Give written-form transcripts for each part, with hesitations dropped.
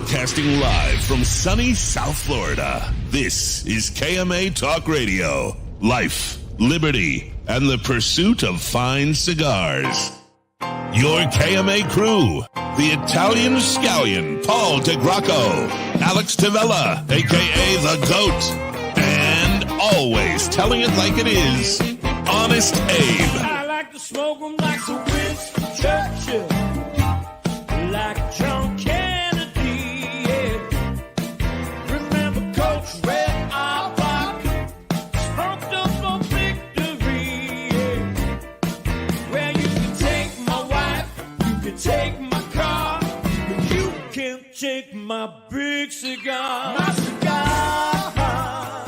Broadcasting live from sunny South Florida, this is KMA Talk Radio. Life, liberty, and the pursuit of fine cigars. Your KMA crew, the Italian Scallion, Paul DeGracco, Alex Tavella, a.k.a. The Goat, and always telling it like it is, Honest Abe. I like to smoke them like the Winston Churchill, like John Kennedy, yeah. Remember Coach Red Auerbach, smoked up for victory, yeah. Well, you can take my wife, you can take my car, but you can't take my big cigar. My cigar.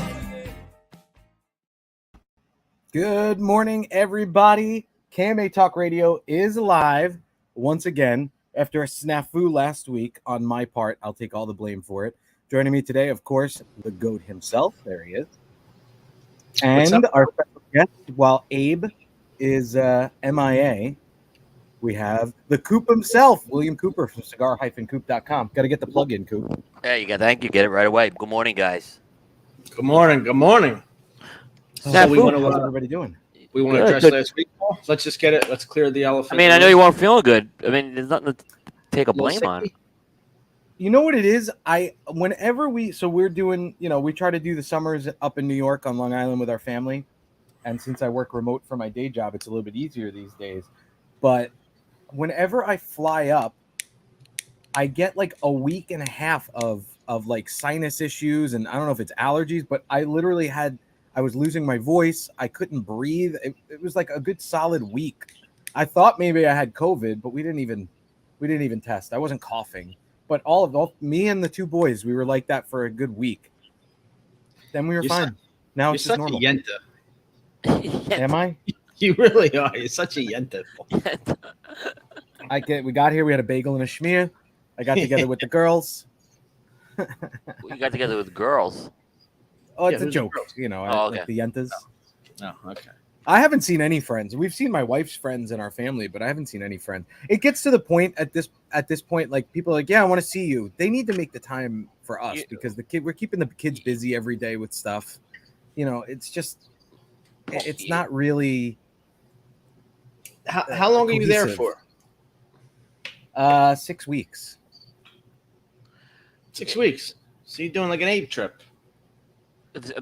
Good morning, everybody. KMA Talk Radio is live once again after a snafu last week on my part. I'll take all the blame for it. Joining me today, of course, the GOAT himself. There he is. And our special guest, while Abe is MIA, we have the Coop himself, William Cooper from cigar-coop.com. Got to get the plug in, Coop. There you go. Thank you. Get it right away. Good morning, guys. Good morning. Good morning. So we want to how's everybody doing? We want to address last week, Paul. So let's just get it. Let's clear the elephant. I mean, I know you weren't feeling good. I mean, there's nothing to take a blame on. You know what it is? Whenever we're doing, we try to do the summers up in New York on Long Island with our family. And since I work remote for my day job, it's a little bit easier these days. But whenever I fly up, I get like a week and a half of like sinus issues. And I don't know if it's allergies, but I literally I was losing my voice. I couldn't breathe. It was like a good solid week. I thought maybe I had COVID, but we didn't even test. I wasn't coughing, but all me and the two boys, we were like that for a good week. Then we were fine. Now it's just normal. You're such a yenta. Am I? You really are. You're such a yenta. We got here. We had a bagel and a schmear. I got together with the girls. You got together with girls. Oh, it's a joke, okay. Like the Yentas. Oh, okay. I haven't seen any friends. We've seen my wife's friends in our family, but I haven't seen any friends. It gets to the point at this point, like people are like, yeah, I want to see you. They need to make the time for us because we're keeping the kids busy every day with stuff. It's just, it's not really. How long are you there for? 6 weeks. 6 weeks. So you're doing like an Abe trip.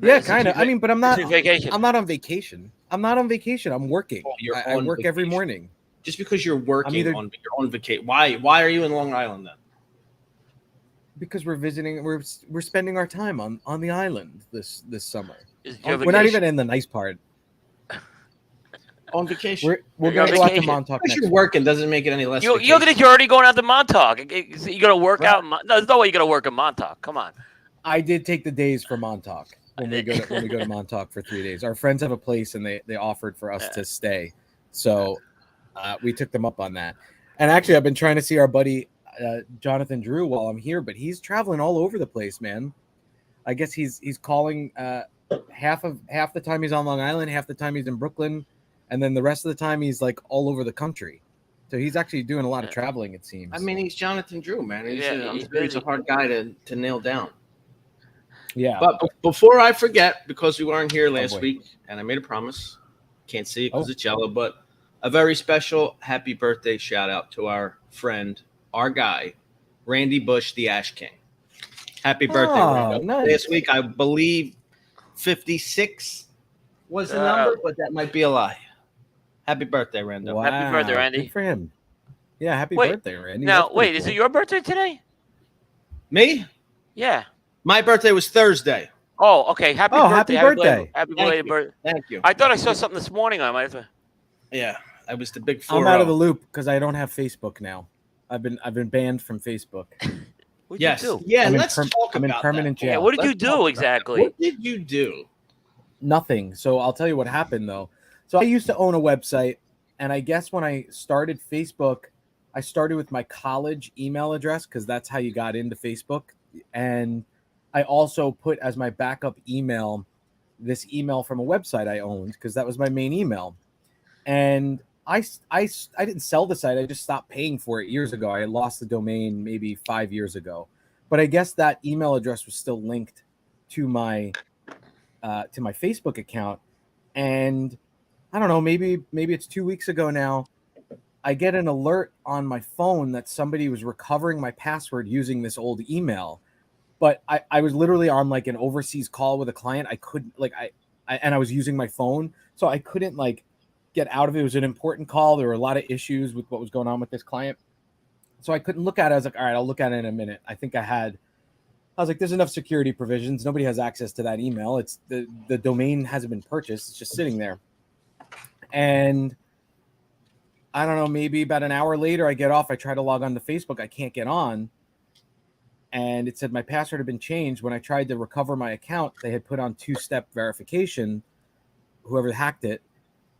Yeah, kind of. I mean, but I'm not. Vacation. I'm not on vacation. I'm working. I work vacation. every morning. Just because you're working you're on vacation, why are you in Long Island then? Because we're visiting. We're spending our time on the island this summer. We're not even in the nice part. On vacation. We're going to go out to Montauk. Because you're working doesn't make it any less. You're already going out to Montauk. You're going to work out. No, there's no way you're going to work in Montauk. Come on. I did take the days for Montauk when we go to Montauk for 3 days. Our friends have a place and they offered for us to stay, so we took them up on that. And actually, I've been trying to see our buddy Jonathan Drew while I'm here, but he's traveling all over the place, man. I guess he's calling half the time he's on Long Island, half the time he's in Brooklyn, and then the rest of the time he's like all over the country. So he's actually doing a lot of traveling, it seems. I mean, he's Jonathan Drew, man. He's a hard guy to nail down. Yeah. But before I forget, because we weren't here last week, and I made a promise, can't see it because it's yellow, but a very special happy birthday shout out to our friend, our guy, Randy Bush, the Ash King. Happy birthday, Randy. Nice. Last week, I believe 56 was the number, but that might be a lie. Happy birthday, Randy. Wow. Happy birthday, Randy. Good for him. Yeah, happy birthday, Randy. Now, is it your birthday today? Me? Yeah. My birthday was Thursday. Oh, okay. Happy birthday. Happy belated birthday. Thank you. I thought I saw something this morning on my. Yeah, I was the big 4-0. I'm out of the loop because I don't have Facebook now. I've been banned from Facebook. What did you do? Yeah, let's talk about I'm in permanent jail. Yeah, what did you do exactly? What did you do? Nothing. So I'll tell you what happened though. So I used to own a website, and I guess when I started Facebook, I started with my college email address because that's how you got into Facebook. And I also put as my backup email this email from a website I owned because that was my main email. And I didn't sell the site. I just stopped paying for it years ago. I lost the domain maybe 5 years ago. but I guess that email address was still linked to my Facebook account. And I don't know, maybe it's 2 weeks ago now. I get an alert on my phone that somebody was recovering my password using this old email. But I was literally on like an overseas call with a client. I couldn't and I was using my phone, so I couldn't like get out of it. It was an important call. There were a lot of issues with what was going on with this client. So I couldn't look at it. I was like, all right, I'll look at it in a minute. I was like, there's enough security provisions. Nobody has access to that email. It's the domain hasn't been purchased. It's just sitting there. And I don't know, maybe about an hour later, I get off. I try to log on to Facebook. I can't get on. And it said my password had been changed. When I tried to recover my account, they had put on 2-step verification, whoever hacked it.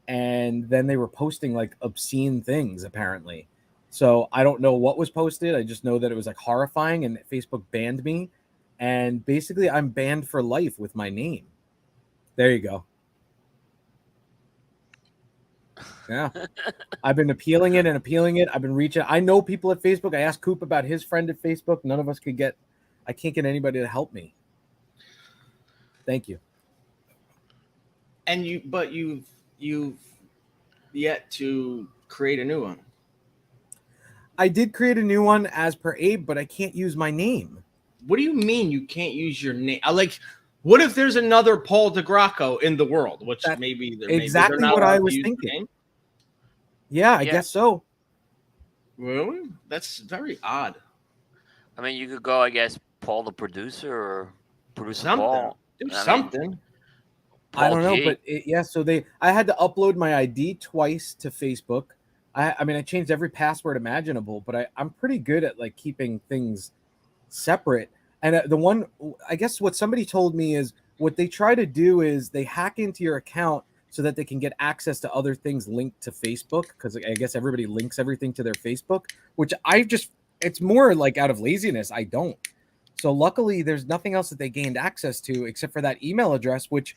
And then they were posting like obscene things, apparently. So I don't know what was posted. I just know that it was like horrifying, and Facebook banned me. And basically, I'm banned for life with my name. There you go. Yeah. I've been appealing it. I've been reaching. I know people at Facebook. I asked Coop about his friend at Facebook. None of us could get. I can't get anybody to help me. Thank you. And you've yet to create a new one. I did create a new one as per Abe, but I can't use my name. What do you mean you can't use your name? What if there's another Paul DeGracco in the world? Which maybe exactly what I was thinking. Yeah, I guess so. Really? That's very odd. I mean, you could go, I guess, Paul the producer or producer something. Paul. Do something. I don't know, but so I had to upload my ID twice to Facebook. I mean, I changed every password imaginable, but I'm pretty good at like keeping things separate. And the one, I guess what somebody told me is what they try to do is they hack into your account so that they can get access to other things linked to Facebook. Because I guess everybody links everything to their Facebook, which it's more like out of laziness. I don't. So luckily there's nothing else that they gained access to except for that email address, which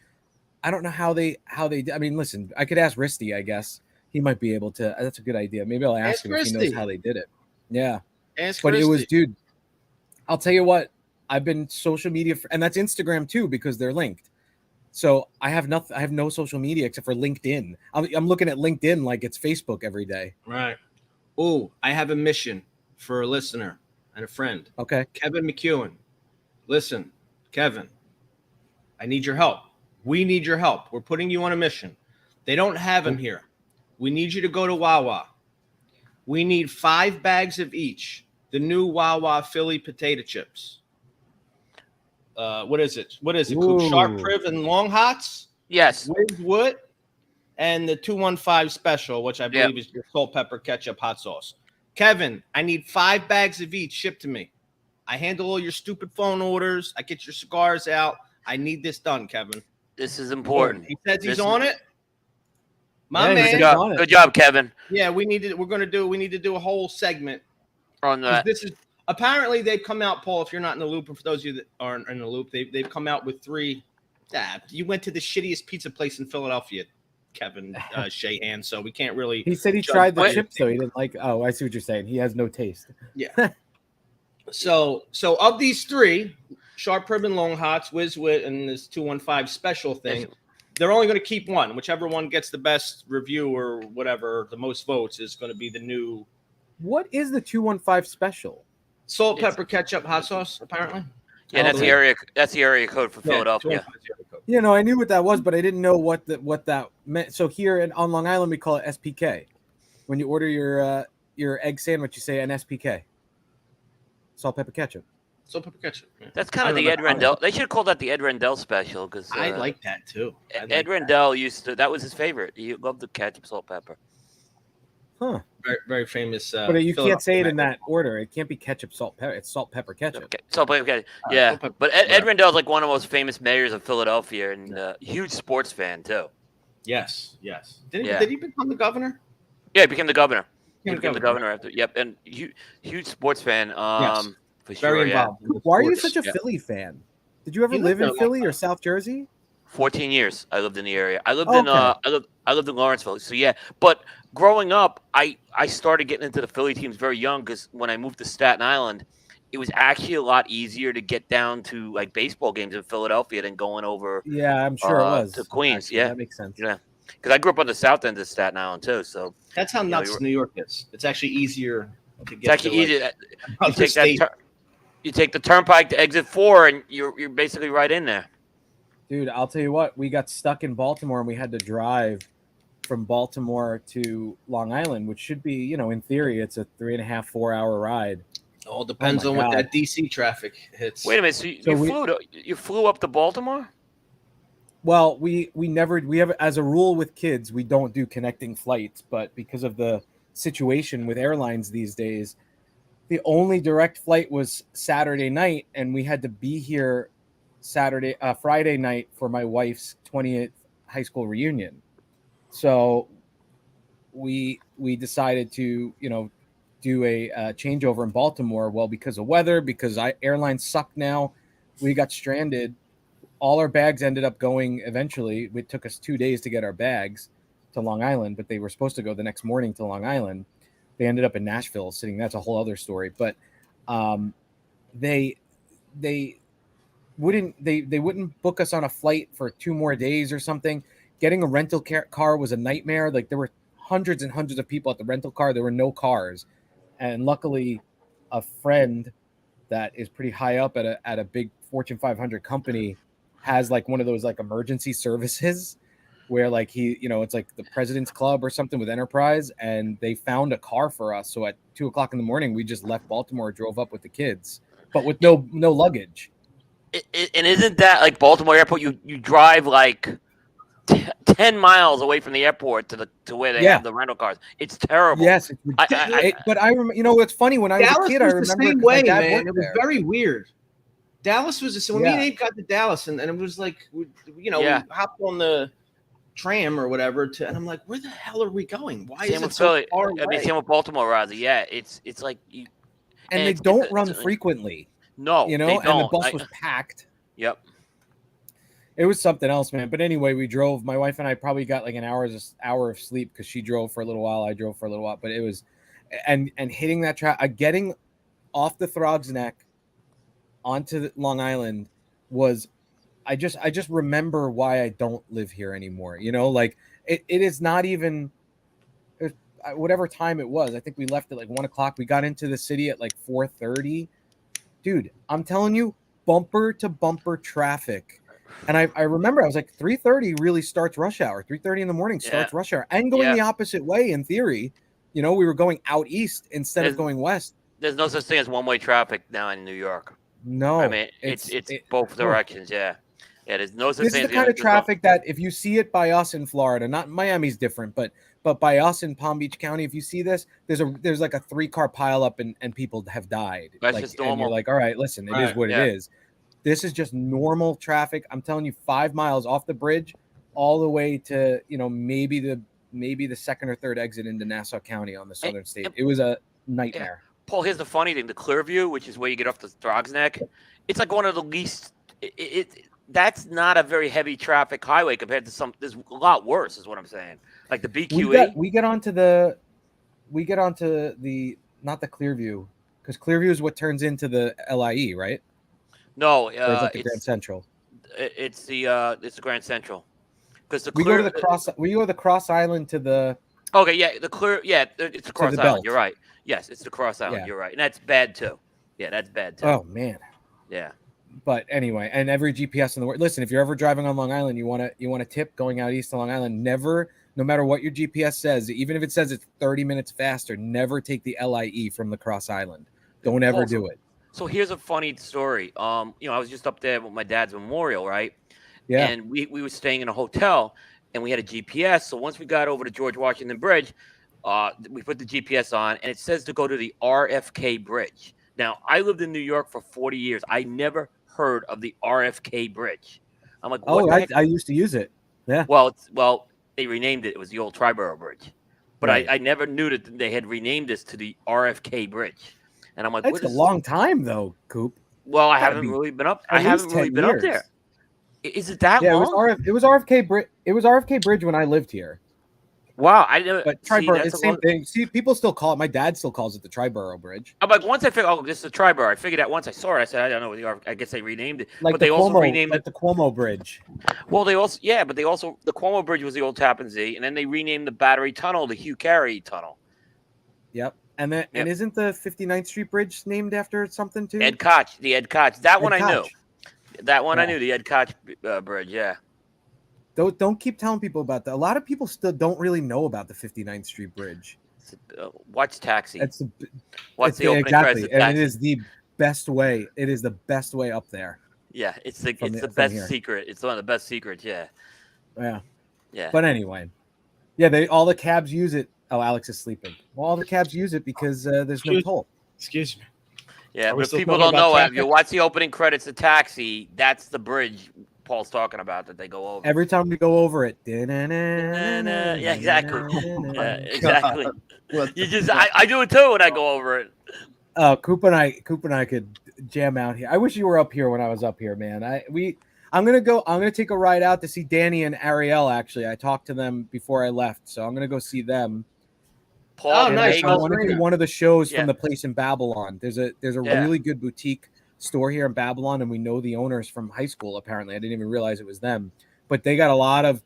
I don't know how they, I mean, listen, I could ask Risty, I guess. He might be able to. That's a good idea. Maybe I'll ask him if he knows how they did it. Yeah. But it was, dude, I'll tell you what, I've been social media, and that's Instagram too, because they're linked. So I have no social media except for LinkedIn. I'm looking at LinkedIn like it's Facebook every day. Right. Oh, I have a mission for a listener and a friend. Okay. Kevin McEwen. Listen, Kevin, I need your help. We need your help. We're putting you on a mission. They don't have them here. We need you to go to Wawa. We need 5 bags of each. The new Wawa Philly potato chips. What is it? Coop? Sharp Priv and Long Hots? Yes. With Wood and the 215 special, which I believe is your salt, pepper, ketchup, hot sauce. Kevin, I need 5 bags of each shipped to me. I handle all your stupid phone orders. I get your cigars out. I need this done, Kevin. This is important. He says he's on it. My man. Good job, Kevin. Yeah, we need to do a whole segment on that. This is apparently they've come out, Paul, if you're not in the loop, and for those of you that aren't in the loop, they've come out with 3. You went to the shittiest pizza place in Philadelphia, Kevin Shahan, so we can't really. He said he tried the chips, so he didn't like. Oh, I see what you're saying. He has no taste. Yeah. So of these 3, Sharp Rib and Long Hots, Whiz Wit, and this 215 special thing, they're only going to keep one. Whichever one gets the best review or whatever, the most votes, is going to be the new. What is the 215 special? Salt, pepper, ketchup, hot sauce, apparently. Yeah, that's the area code for Philadelphia. Yeah, no, I knew what that was, but I didn't know what that meant. So here on Long Island, we call it SPK. When you order your egg sandwich, you say an SPK. Salt, pepper, ketchup. Salt, pepper, ketchup. Yeah. That's kind of the Ed Rendell. They should have called that the Ed Rendell special because I like that too. Ed Rendell that was his favorite. He loved the ketchup, salt, pepper. Huh. Very, very famous. But you can't say it in that order. It can't be ketchup, salt, pepper. It's salt, pepper, ketchup. Okay. Salt, pepper, ketchup. Yeah. Salt, pepper, but Ed Rendell is like one of the most famous mayors of Philadelphia and huge sports fan too. Yes. Did he become the governor? Yeah, he became the governor. He became the governor after. Yep, and huge sports fan. Yes. For sure. Very involved. Yeah. Why are you such a Philly fan? Did you ever live in Philly or South Jersey? 14 years I lived in the area. I lived in I lived in Lawrenceville. So yeah, but growing up, I started getting into the Philly teams very young because when I moved to Staten Island, it was actually a lot easier to get down to like baseball games in Philadelphia than going over Yeah, I'm sure it was. to Queens. Actually, Yeah, that makes sense. yeah. Because I grew up on the south end of Staten Island too, so That's how you know, nuts New York is. It's actually easier to it's get actually to like, easy. You other take state. you take the turnpike to exit 4, and you're basically right in there. Dude, I'll tell you what, we got stuck in Baltimore and we had to drive from Baltimore to Long Island, which should be, you know, in theory, it's a 3.5, 4 hour ride. All depends on what that DC traffic hits. Wait a minute, so you flew up to Baltimore? Well, we have, as a rule with kids, we don't do connecting flights, but because of the situation with airlines these days, the only direct flight was Saturday night, and we had to be here Friday night for my wife's 20th high school reunion. So we decided to, you know, do a changeover in Baltimore. Well, because of weather, because airlines suck now, we got stranded. All our bags ended up going eventually. It took us 2 days to get our bags to Long Island, but they were supposed to go the next morning to Long Island. They ended up in Nashville sitting. That's a whole other story. But they wouldn't book us on a flight for 2 more days or something. Getting a rental car was a nightmare. Like, there were hundreds and hundreds of people at the rental car. There were no cars. And luckily, a friend that is pretty high up at a big Fortune 500 company has like one of those like emergency services where like he, you know, it's like the President's Club or something with Enterprise, and they found a car for us. So at 2:00 in the morning, we just left Baltimore, drove up with the kids, but with no luggage. And isn't that like Baltimore Airport? You drive like 10 miles away from the airport to where they have the rental cars. It's terrible. Yes, it's ridiculous. But I remember, you know, it's funny, when I was a kid, I remember the same way, man. It was there. very weird. Dallas was when me and Abe got to Dallas, and it was like, you know, we hopped on the tram or whatever, and I'm like, where the hell are we going? Why is it so far away? I mean, same with Baltimore, rather. Yeah, it's like you. And they don't run frequently. No, you know, they don't. And the bus was packed. Yep. It was something else, man. But anyway, we drove. My wife and I probably got like an hour of sleep because she drove for a little while. I drove for a little while. But it was, and hitting that track, getting off the Throgs Neck onto Long Island was, I just remember why I don't live here anymore. You know, like it is not even whatever time it was. I think we left at like 1:00. We got into the city at like 4:30. Dude, I'm telling you, bumper to bumper traffic. And I remember I was like, 3:30 really starts rush hour. 3:30 in the morning starts rush hour. And going the opposite way, in theory, you know, we were going out east instead of going west. There's no such thing as one-way traffic now in New York. No. I mean, it's both directions, Yeah, there's no such thing. This is the kind of traffic that if you see it by us in Florida, not Miami's different, but by us in Palm Beach County, if you see this, there's like a 3-car pileup and people have died. That's like, just normal. And you're like, all right, listen, it is what it is. This is just normal traffic. I'm telling you, 5 miles off the bridge, all the way to, you know, maybe the second or third exit into Nassau County on the southern state. It was a nightmare. Yeah. Paul, here's the funny thing: the Clearview, which is where you get off the Throgs Neck, it's like one of the least. That's not a very heavy traffic highway compared to some. There's a lot worse, is what I'm saying. Like the BQE. We get onto the not the Clearview, because Clearview is what turns into the LIE, right? No, it's the Grand Central. It's the Grand Central, because we go to the Cross Island to the. Okay, yeah, it's the Cross Island. You're right. Yes, it's the Cross Island. Yeah. You're right, and that's bad too. Yeah, that's bad too. Oh man. Yeah. But anyway, and every GPS in the world. Listen, if you're ever driving on Long Island, you want to tip going out east to Long Island. Never, no matter what your GPS says, even if it says it's 30 minutes faster, never take the LIE from the Cross Island. Don't ever do it. So here's a funny story. You know, I was just up there with my dad's memorial, right? Yeah. And we were staying in a hotel, and we had a GPS. So once we got over to George Washington Bridge, we put the GPS on, and it says to go to the RFK Bridge. Now, I lived in New York for 40 years. I never heard of the RFK Bridge. I'm like, what? I used to use it. Yeah. Well, they renamed it. It was the old Triborough Bridge. But right. I never knew that they had renamed this to the RFK Bridge. And I'm like, that's a long time, though, Coop. Well, I haven't really been up. I haven't really been up there. Is it that long? It was RFK Bridge. It was RFK Bridge when I lived here. Wow, I never. But See, Triborough, that's it's a the same long- thing. See, people still call it. My dad still calls it the Triborough Bridge, I'm like, once I figured, oh, this is a Triborough. I figured that once I saw it. I said, I don't know what they are. I guess they renamed it, like but the they also Cuomo, renamed like it. the Cuomo Bridge. Well, but they also the Cuomo Bridge was the old Tappan Zee, and then they renamed the Battery Tunnel the Hugh Carey Tunnel. Yep. And then and isn't the 59th Street Bridge named after something too? Ed Koch, the Ed Koch. That one I knew. Koch. That one I Yeah. knew. The Ed Koch Bridge. Yeah. Don't keep telling people about that. A lot of people still don't really know about the 59th Street Bridge. Watch Taxi. It's Watch the opening credits exactly, of and Taxi. it is the best way. It is the best way up there. Yeah, it's the from best here. secret. It's one of the best secrets. Yeah. Yeah. Yeah. But anyway, yeah, all the cabs use it. Oh, Alex is sleeping. Well, all the cabs use it because there's no toll. Excuse me. Yeah, Are we but still people talking don't know. about If you traffic? watch the opening credits of Taxi, that's the bridge Paul's talking about that they go over. Every time we go over it. Yeah, exactly. Yeah, exactly. You just, I do it too when I go over it. Coop and I could jam out here. I wish you were up here when I was up here, man. I'm gonna take a ride out to see Danny and Ariel. Actually, I talked to them before I left, so I'm gonna go see them. Paul, Oh, And nice. I want to do one of the shows Yeah. from the place in Babylon. There's a Yeah. really good boutique store here in Babylon, and we know the owners from high school. Apparently, I didn't even realize it was them. But they got a lot of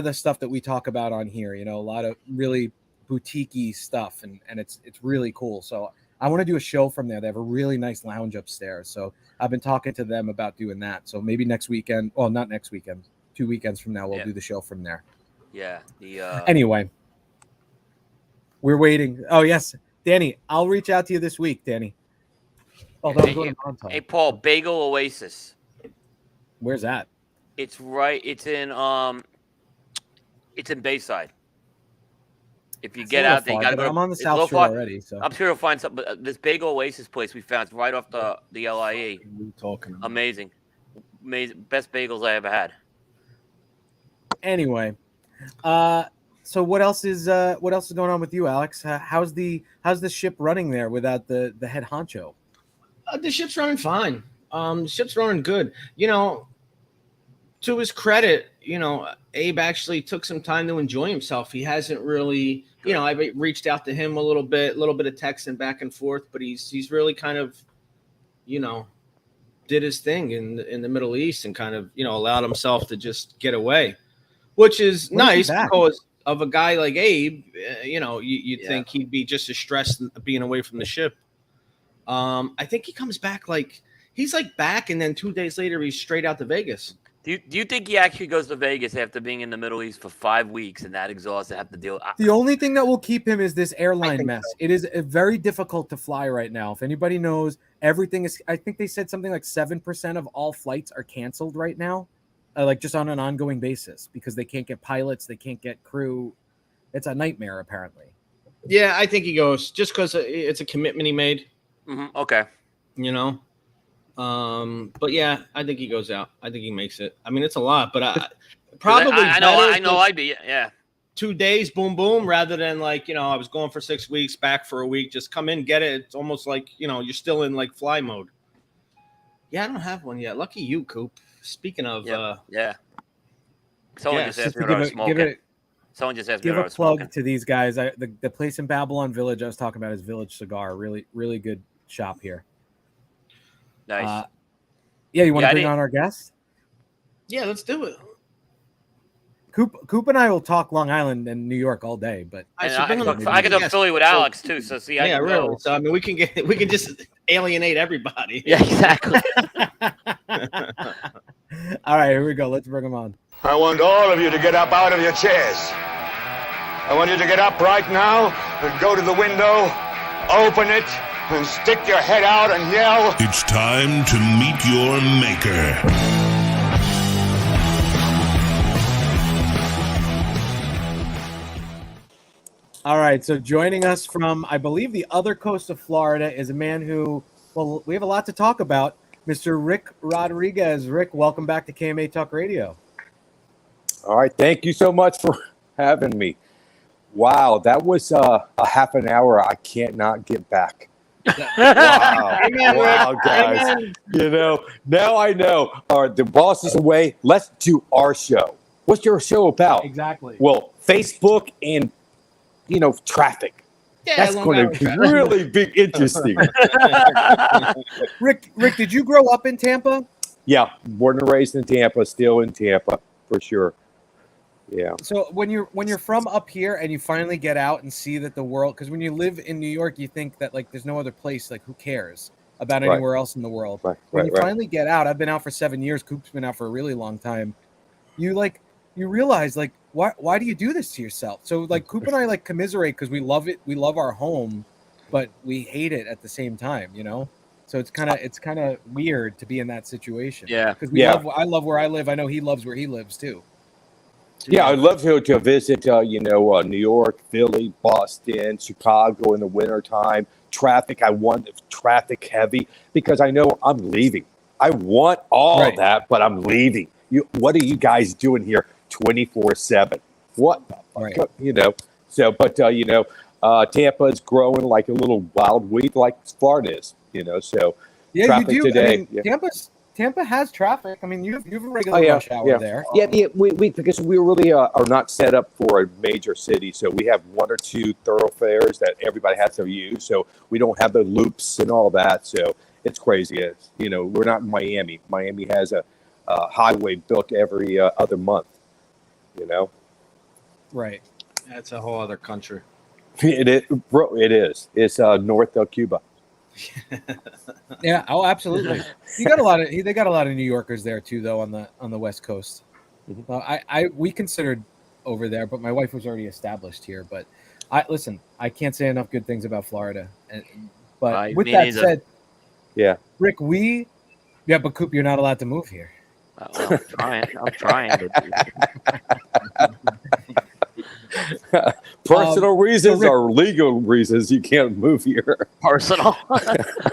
the stuff that we talk about on here. You know, a lot of really boutique-y stuff, and it's really cool. So I want to do a show from there. They have a really nice lounge upstairs. So I've been talking to them about doing that. So maybe next weekend. Well, not next weekend. 2 weekends from now, we'll do the show from there. Yeah. The Anyway, we're waiting. Oh yes, Danny, I'll reach out to you this week, Danny. Although I'm going to Montauk. Hey, Paul, Bagel Oasis. Where's that? It's right. It's in Bayside. If you It's get a little out there, you far, gotta but go. I'm on the it's a South little Shore far. already, so I'm sure you'll find something. But this Bagel Oasis place we found, it's right off the LIE. What are you talking about? Amazing, best bagels I ever had. anyway, so what else is going on with you, Alex? How's the ship running there without the head honcho? The ship's running fine. The ship's running good. You know, to his credit, you know, Abe actually took some time to enjoy himself. He hasn't really, you know, I reached out to him a little bit of texting back and forth, but he's really kind of, you know, did his thing in the Middle East and kind of, you know, allowed himself to just get away, which is nice because of a guy like Abe. You know, you'd think he'd be just as stressed being away from the ship. I think he comes back he's back, and then 2 days later he's straight out to Vegas. Do you think he actually goes to Vegas after being in the Middle East for 5 weeks and that exhausted, have to deal? The only thing that will keep him is this airline mess. So. It is very difficult to fly right now. If anybody knows, everything is. I think they said something like 7% of all flights are canceled right now, just on an ongoing basis because they can't get pilots, they can't get crew. It's a nightmare, apparently. Yeah, I think he goes just because it's a commitment he made. Mm-hmm. Okay. You know. But yeah, I think he goes out. I think he makes it. I mean, it's a lot, but probably I know I'd be 2 days, boom, boom, rather than I was going for 6 weeks, back for a week, just come in, get it. It's almost like, you're still in fly mode. Yeah, I don't have one yet. Lucky you, Coop. Speaking of, Someone just asked me what I was smoking. Someone just asked me what I was smoking. Give a plug to these guys. The place in Babylon Village I was talking about is Village Cigar. Really, really good shop here. Nice. You want to bring on our guest? Yeah, let's do it. Coop and I will talk Long Island and New York all day, but I can talk Philly with Alex too. So see, really. So I mean, we can just alienate everybody. Yeah, exactly. All right, here we go. Let's bring them on. I want all of you to get up out of your chairs. I want you to get up right now and go to the window, open it, and stick your head out and yell. It's time to meet your maker. All right, so joining us from, I believe, the other coast of Florida is a man who, well, we have a lot to talk about, Mr. Rick Rodriguez. Rick, welcome back to KMA Talk Radio. All right, thank you so much for having me. Wow, that was a half an hour I can't not get back. Wow, wow, guys. Now I know. All right, the boss is away. Let's do our show. What's your show about? Exactly. Well, Facebook and traffic. That's going to be really big interesting. Rick, did you grow up in Tampa? Yeah, born and raised in Tampa, still in Tampa for sure. Yeah. So when you're from up here and you finally get out and see that the world, because when you live in New York, you think that like there's no other place, like who cares about anywhere else in the world. When you finally get out, I've been out for 7 years. Coop's been out for a really long time. You realize like why do you do this to yourself? So like Coop and I like commiserate because we love it. We love our home, but we hate it at the same time. So it's kind of weird to be in that situation. Yeah, because I love where I live. I know he loves where he lives too. Yeah, I'd love to visit, New York, Philly, Boston, Chicago in the wintertime. Traffic, I want traffic heavy because I know I'm leaving. I want all of that, but I'm leaving. What are you guys doing here 24/7? What? Right. So, but, Tampa is growing like a little wild weed like Florida is, so yeah, traffic you do. today. I mean, Tampa has traffic. I mean, you have a regular rush hour there. Yeah, we because we really are not set up for a major city, so we have one or two thoroughfares that everybody has to use. So we don't have the loops and all that. So it's crazy. We're not in Miami. Miami has a highway built every other month. Right. That's a whole other country. It is, bro. It is. It's north of Cuba. Yeah. Oh, absolutely. They got a lot of New Yorkers there too, though on the West Coast. Mm-hmm. We considered over there, but my wife was already established here. But I can't say enough good things about Florida. But with that said, yeah, Rick, but Coop, you're not allowed to move here. Well, I'm trying. Personal reasons or legal reasons you can't move here. Personal.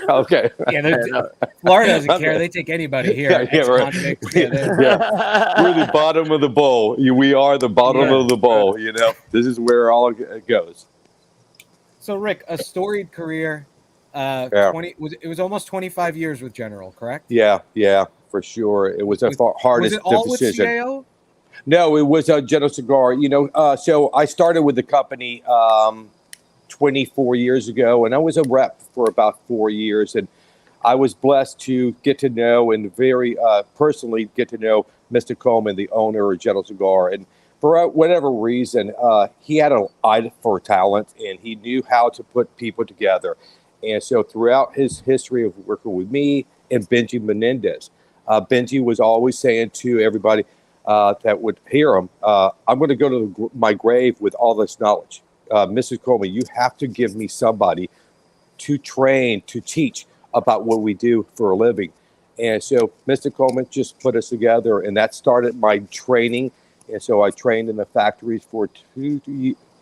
Okay. Yeah, Florida doesn't care. They take anybody here. We're the bottom of the bowl. We are the bottom of the bowl. This is where all it goes. So, Rick, a storied career. It was almost 25 years with General, correct? Yeah, for sure. It was hardest was it all decision. With CAO? No, it was General Cigar. So I started with the company 24 years ago, and I was a rep for about 4 years. And I was blessed to get to know and very personally get to know Mr. Coleman, the owner of General Cigar. And for whatever reason, he had an eye for talent, and he knew how to put people together. And so throughout his history of working with me and Benji Menendez, Benji was always saying to everybody that would hear him, I'm going to go to my grave with all this knowledge. Mrs. Coleman, you have to give me somebody to train, to teach about what we do for a living. And so Mr. Coleman just put us together, and that started my training. And so I trained in the factories for 2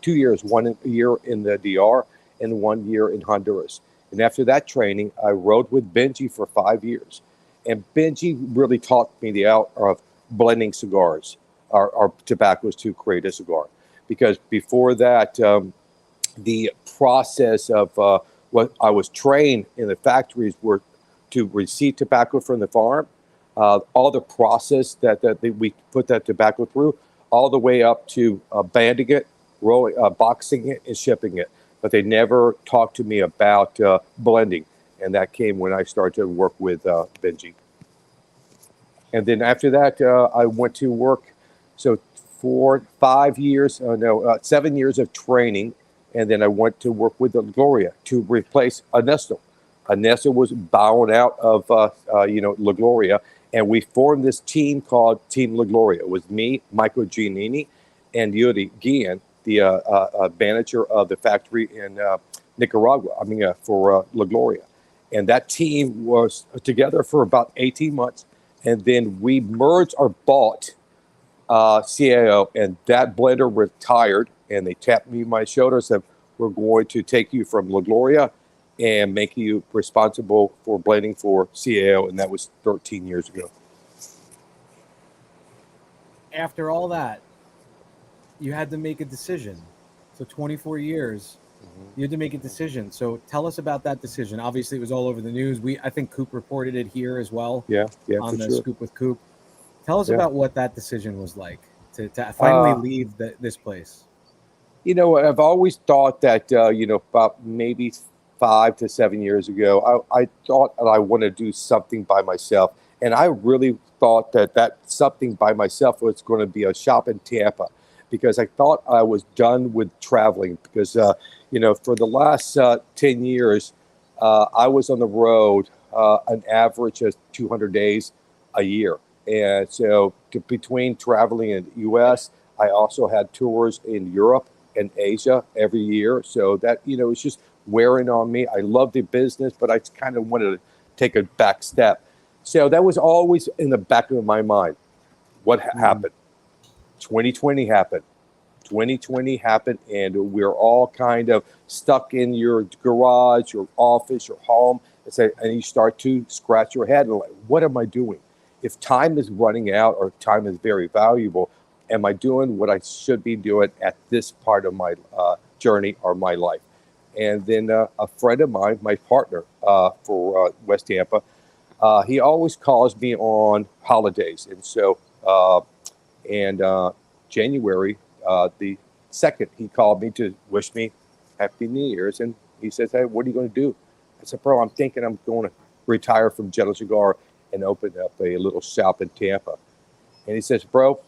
years, 1 year in the DR and 1 year in Honduras. And after that training, I rode with Benji for 5 years. And Benji really taught me the art of blending cigars, or tobaccos to create a cigar. Because before that, the process of what I was trained in the factories were to receive tobacco from the farm, all the process that we put that tobacco through, all the way up to banding it, rolling, boxing it, and shipping it. But they never talked to me about blending. And that came when I started to work with Benji. And then after that, I went to work. So 7 years of training. And then I went to work with LaGloria to replace Ernesto. Ernesto was bowing out of, LaGloria. And we formed this team called Team LaGloria. It was me, Michael Giannini, and Yuri Guillen, the manager of the factory in Nicaragua, for LaGloria. And that team was together for about 18 months. And then we merged or bought CAO, and that blender retired. And they tapped me on my shoulder and said, we're going to take you from LaGloria and make you responsible for blending for CAO. And that was 13 years ago. After all that, you had to make a decision. So 24 years, you had to make a decision. So tell us about that decision. Obviously, it was all over the news. I think Coop reported it here as well. Yeah, on the sure. Scoop with Coop. Tell us about what that decision was like. to finally leave this place? You know, I've always thought that, about maybe 5 to 7 years ago, I thought that I wanted to do something by myself. And I really thought that something by myself was going to be a shop in Tampa, because I thought I was done with traveling. Because, for the last 10 years, I was on the road an average of 200 days a year. And so between traveling in the U.S., I also had tours in Europe and Asia every year. So that, it's just wearing on me. I love the business, but I kind of wanted to take a back step. So that was always in the back of my mind. What happened? 2020 happened. 2020 happened, and we're all kind of stuck in your garage, your office, your home, and you start to scratch your head and like, what am I doing? If time is running out or time is very valuable, am I doing what I should be doing at this part of my journey or my life? And then a friend of mine, my partner for West Tampa, he always calls me on holidays. And so January the 2nd, he called me to wish me Happy New Year's. And he says, hey, what are you going to do? I said, bro, I'm thinking I'm going to retire from Jello Cigar and open up a little shop in Tampa. And he says, bro,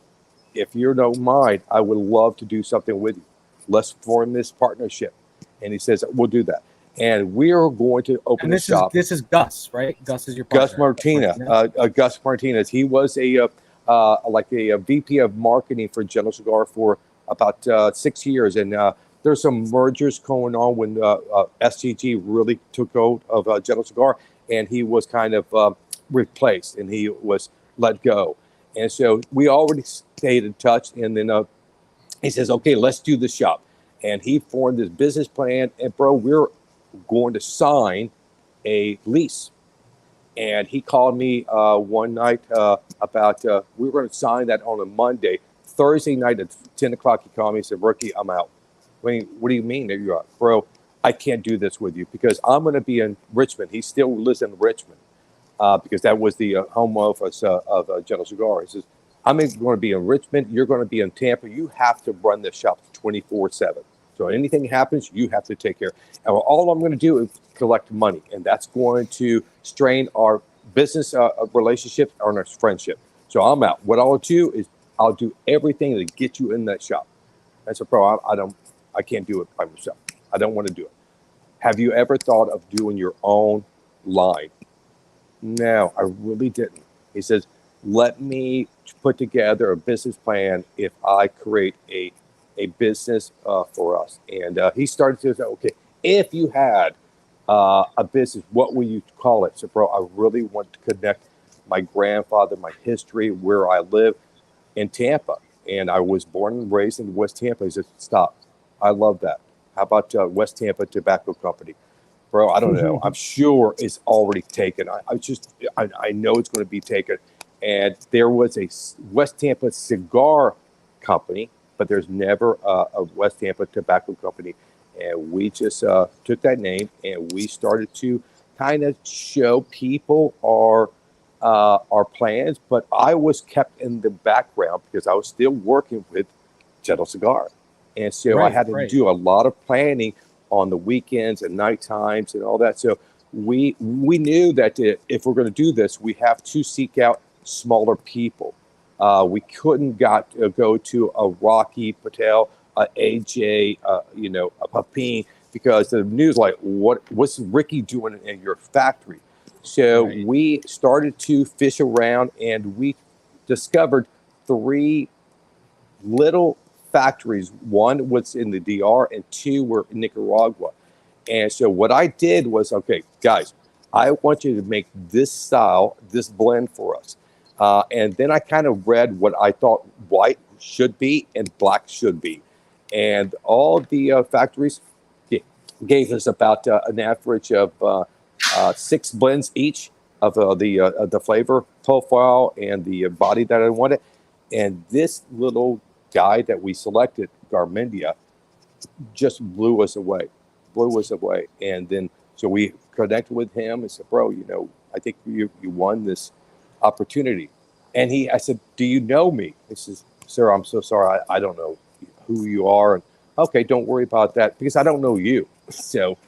if you don't mind, I would love to do something with you. Let's form this partnership. And he says, we'll do that. And we are going to open a shop. This is Gus, right? Gus is your partner. Gus Martinez. He was a VP of marketing for Jello Cigar for about 6 years. And there's some mergers going on when SCG really took hold of Jello Cigar, and he was kind of replaced, and he was let go. And so we already stayed in touch. And then he says, okay, let's do the shop. And he formed this business plan. And bro, we're going to sign a lease. And he called me one night about, we were going to sign that on a Monday. Thursday night at 10 o'clock, he called me and said, Ricky, I'm out. I mean, what do you mean that you're out? Bro, I can't do this with you because I'm going to be in Richmond. He still lives in Richmond because that was the home office of Jello Cigar. He says, I'm going to be in Richmond. You're going to be in Tampa. You have to run this shop 24/7. So anything happens, you have to take care. And all I'm going to do is collect money. And that's going to strain our business relationship or our friendship. So I'm out. What I'll do is I'll do everything to get you in that shop. I said, bro, I can't do it by myself. I don't want to do it. Have you ever thought of doing your own line? No, I really didn't. He says, let me put together a business plan if I create a business for us. And he started to say, okay, if you had a business, what will you call it? So, bro, I really want to connect my grandfather, my history, where I live in Tampa. And I was born and raised in West Tampa. He said, stop. I love that. How about West Tampa Tobacco Company? Bro, I don't know. I'm sure it's already taken. I know it's going to be taken. And there was a West Tampa Cigar Company, but there's never a West Tampa Tobacco Company. And we just took that name and we started to kind of show people our plans. But I was kept in the background because I was still working with Jello Cigar. And so I had to do a lot of planning on the weekends and night times and all that. So we knew that if we're going to do this, we have to seek out smaller people. We couldn't go to a Rocky Patel, a AJ, a Papine, because the news like, what's Ricky doing in your factory? So we started to fish around and we discovered 3 little factories. One was in the DR and 2 were in Nicaragua. And so what I did was, okay, guys, I want you to make this style, this blend for us. And then I kind of read what I thought white should be and black should be. And all the factories gave us about an average of 6 blends each of the flavor profile and the body that I wanted. And this little guy that we selected, Garmendia, just blew us away. And then so we connected with him and said, bro, I think you won this opportunity. And I said, do you know me? He says, sir, I'm so sorry. I don't know who you are. And okay, don't worry about that because I don't know you. So,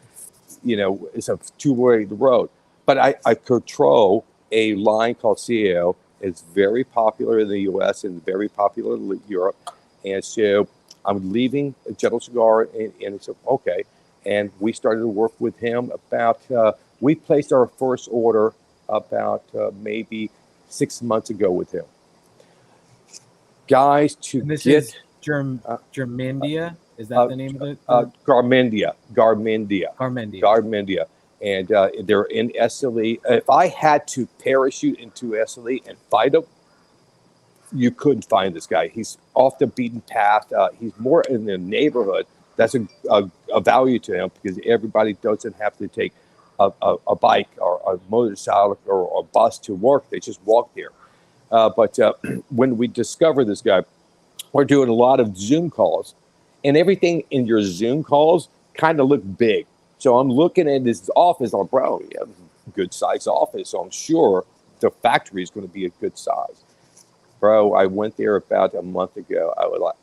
it's a two-way road. But I control a line called CAO. It's very popular in the U.S. and very popular in Europe. And so I'm leaving General Cigar, and it's okay. And we started to work with him about, we placed our first order about maybe 6 months ago with him. Guys, to And this get is Germindia. Is that the name of it? Garmendia. Garmendia. And they're in SLE. If I had to parachute into SLE and fight him, you couldn't find this guy. He's off the beaten path. He's more in the neighborhood. That's a value to him because everybody doesn't have to take a bike or a motorcycle or a bus to work. They just walk there. But when we discover this guy, we're doing a lot of Zoom calls, and everything in your Zoom calls kind of look big. So I'm looking at this office, I'm like, bro, yeah, good size office. So I'm sure the factory is going to be a good size. Bro, I went there about a month ago. I was like,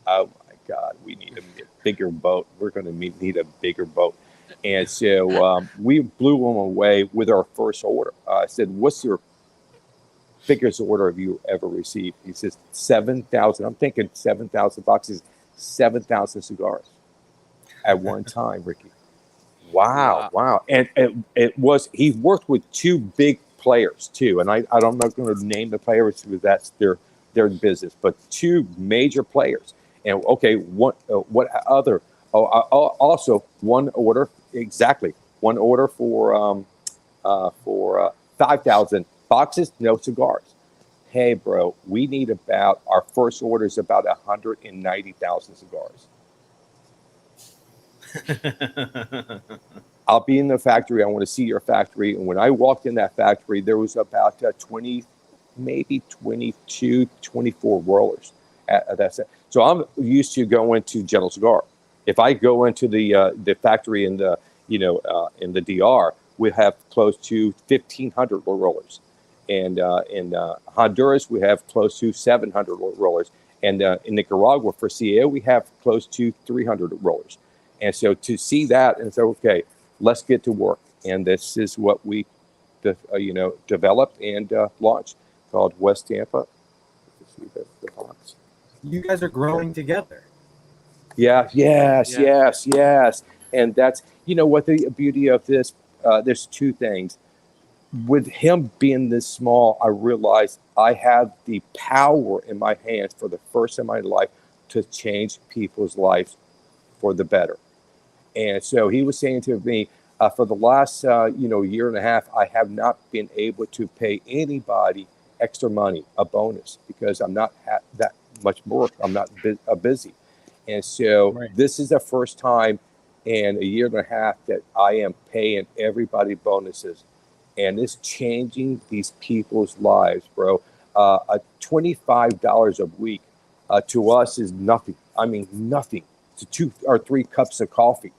oh my God, we need a bigger boat. We're going to need a bigger boat. And so we blew them away with our first order. I said, what's your biggest order have you ever received? He says 7,000. I'm thinking 7,000 boxes, 7,000 cigars at one time, Ricky. Wow. And it was, he worked with two big players too. And I'm not going to name the players because that's their business, but two major players. And okay, what other? Also one order, exactly. One order for 5,000 boxes, no cigars. Hey, bro, we need our first order is about 190,000 cigars. I'll be in the factory. I want to see your factory. And when I walked in that factory, there was about 20, maybe 22, 24 rollers. That's it. So I'm used to going to General Cigar. If I go into the factory in the in the DR, we have close to 1,500 rollers. And in Honduras, we have close to 700 rollers. And in Nicaragua, for CAO, we have close to 300 rollers. And so to see that and say, okay, let's get to work. And this is what we, developed and launched, called West Tampa. Let's see the box. You guys are growing together. Yeah. Yes. And that's, what the beauty of this, there's two things. With him being this small, I realized I have the power in my hands for the first time in my life to change people's lives for the better. And so he was saying to me, for the last, year and a half, I have not been able to pay anybody extra money, a bonus, because I'm not that much work. I'm not busy. And so This is the first time in a year and a half that I am paying everybody bonuses. And it's changing these people's lives, bro. $25 a week to us is nothing. I mean, nothing. It's 2 or 3 cups of coffee.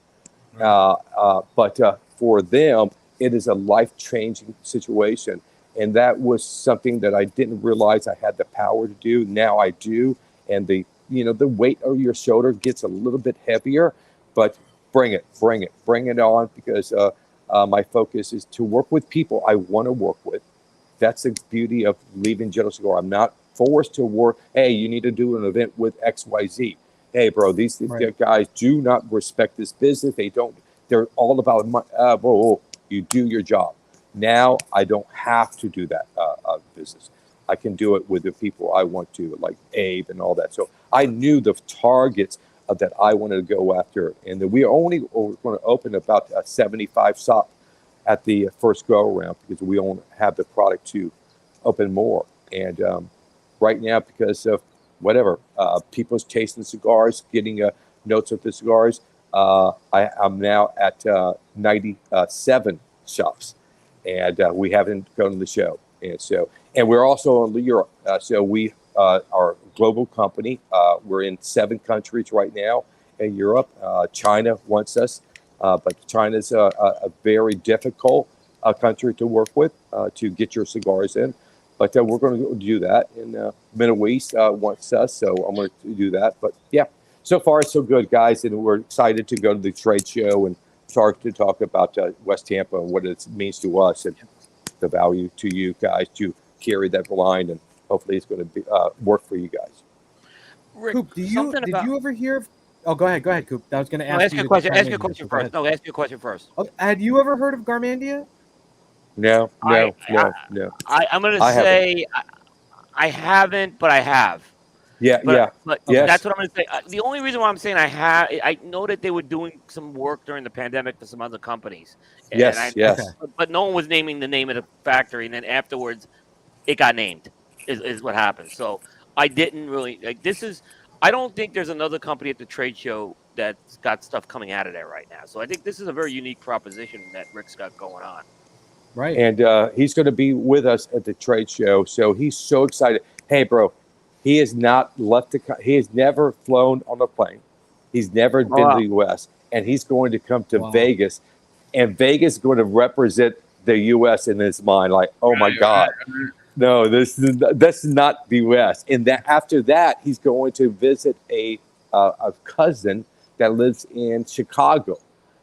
But for them, it is a life-changing situation. And that was something that I didn't realize I had the power to do. Now I do. And the weight of your shoulder gets a little bit heavier, but bring it on, because my focus is to work with people I want to work with. That's the beauty of leaving General Cigar. I'm not forced to work. Hey, you need to do an event with XYZ. Hey, bro, these guys do not respect this business. They're all about money. You do your job. Now I don't have to do that business. I can do it with the people I want to, like Abe and all that. So I knew the targets that I wanted to go after. And that we only going to open about 75 shops at the first go around, because we don't have the product to open more. And right now, because of whatever, people's tasting cigars, getting notes of the cigars, I'm now at 97 shops, and we haven't gone to the show. And we're also in Europe. So we are a global company. We're in 7 countries right now in Europe. China wants us, but China's a very difficult country to work with to get your cigars in. But we're going to do that in Middle East wants us, so I'm going to do that. But yeah, so far so good, guys, and we're excited to go to the trade show and start to talk about West Tampa and what it means to us and the value to you guys to carry that line, and hopefully it's going to be work for you guys. Rick, Coop, did you ever hear of? Oh, go ahead, Coop. I was going to ask you a question. Ask you a question first. No, ask you a question first. Okay. Had you ever heard of Garmandia? No. I'm going to say I haven't, but I have. But yes. That's what I'm going to say. The only reason why I'm saying I know that they were doing some work during the pandemic for some other companies. Yes. But no one was naming the name of the factory, and then afterwards, it got named. Is what happened. So I didn't really like. I don't think there's another company at the trade show that's got stuff coming out of there right now. So I think this is a very unique proposition that Rick's got going on. Right. And he's going to be with us at the trade show. So he's so excited. Hey, bro, he has not left he has never flown on a plane. He's never been to the U.S. And he's going to come to Vegas. And Vegas is going to represent the U.S. in his mind. Like, oh, my God. No, this is not the U.S. And that after that, he's going to visit a cousin that lives in Chicago.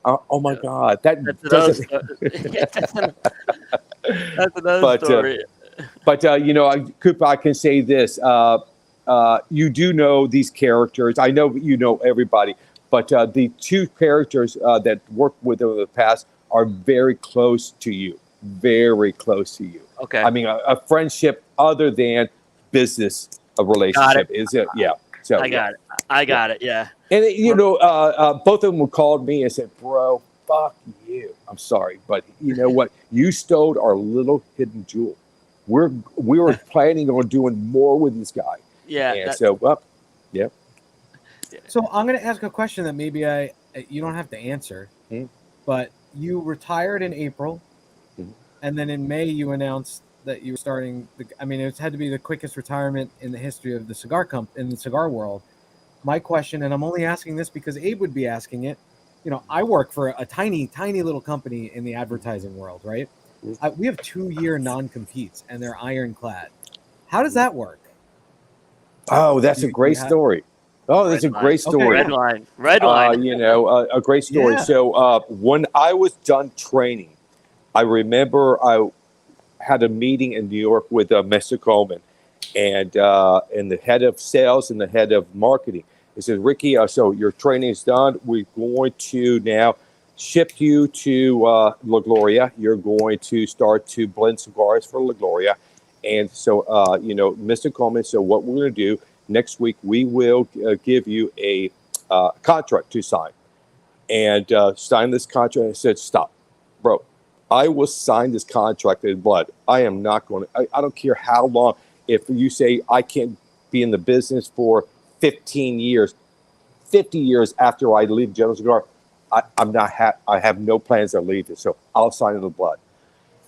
Oh my God, that's another story. But Cooper, I can say this: you do know these characters. I know you know everybody, but the two characters that worked with them in the past are very close to you. Very close to you. Okay. I mean, a friendship other than business, a relationship is it? Yeah. So I got it. Yeah. And both of them called me and said, "Bro, fuck you. I'm sorry, but you know what? You stole our little hidden jewel. We were planning on doing more with this guy." Yeah. And So I'm going to ask a question that maybe you don't have to answer, but you retired in April. And then in May, you announced that you were starting. It had to be the quickest retirement in the history of the in the cigar world. My question, and I'm only asking this because Abe would be asking it. I work for a tiny, tiny little company in the advertising world, right? We have 2-year non-competes, and they're ironclad. How does that work? Oh, that's a great story. Oh, that's a great story. Red line. A great story. Yeah. So when I was done training, I remember I had a meeting in New York with Mr. Coleman and the head of sales and the head of marketing. He said, "Ricky, so your training is done. We're going to now ship you to La Gloria. You're going to start to blend cigars for La Gloria." And so, Mr. Coleman, so what we're going to do next week, we will give you a contract to sign. And sign this contract. I said, "Stop, bro. I will sign this contract in blood. I am not going to, I don't care how long. If you say I can't be in the business for 15 years, 50 years after I leave General Cigar, I'm not, I have no plans to leave it. So I'll sign in the blood."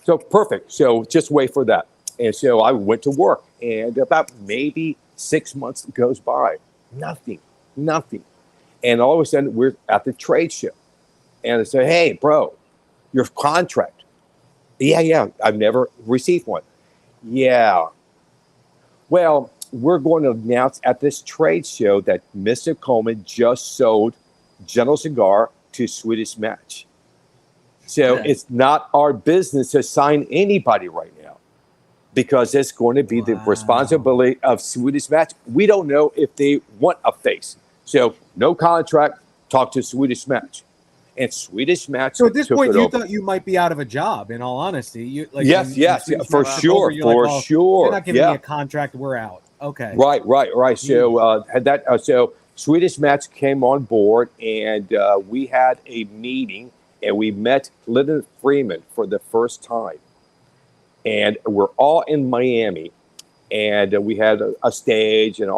So perfect. So just wait for that. And so I went to work, and about maybe 6 months goes by. Nothing. And all of a sudden we're at the trade show. And I say, "Hey, bro, your contract." Yeah. I've never received one. Yeah. Well, we're going to announce at this trade show that Mr. Coleman just sold General Cigar to Swedish Match. So it's not our business to sign anybody right now because it's going to be the responsibility of Swedish Match. We don't know if they want a face. So no contract, talk to Swedish Match. And Swedish Match. So at this point, you thought you might be out of a job. In all honesty, yes, for sure. You're not giving me a contract. We're out. Okay. Right. So so Swedish Match came on board, and we had a meeting, and we met Lyndon Freeman for the first time, and we're all in Miami, and we had a stage, and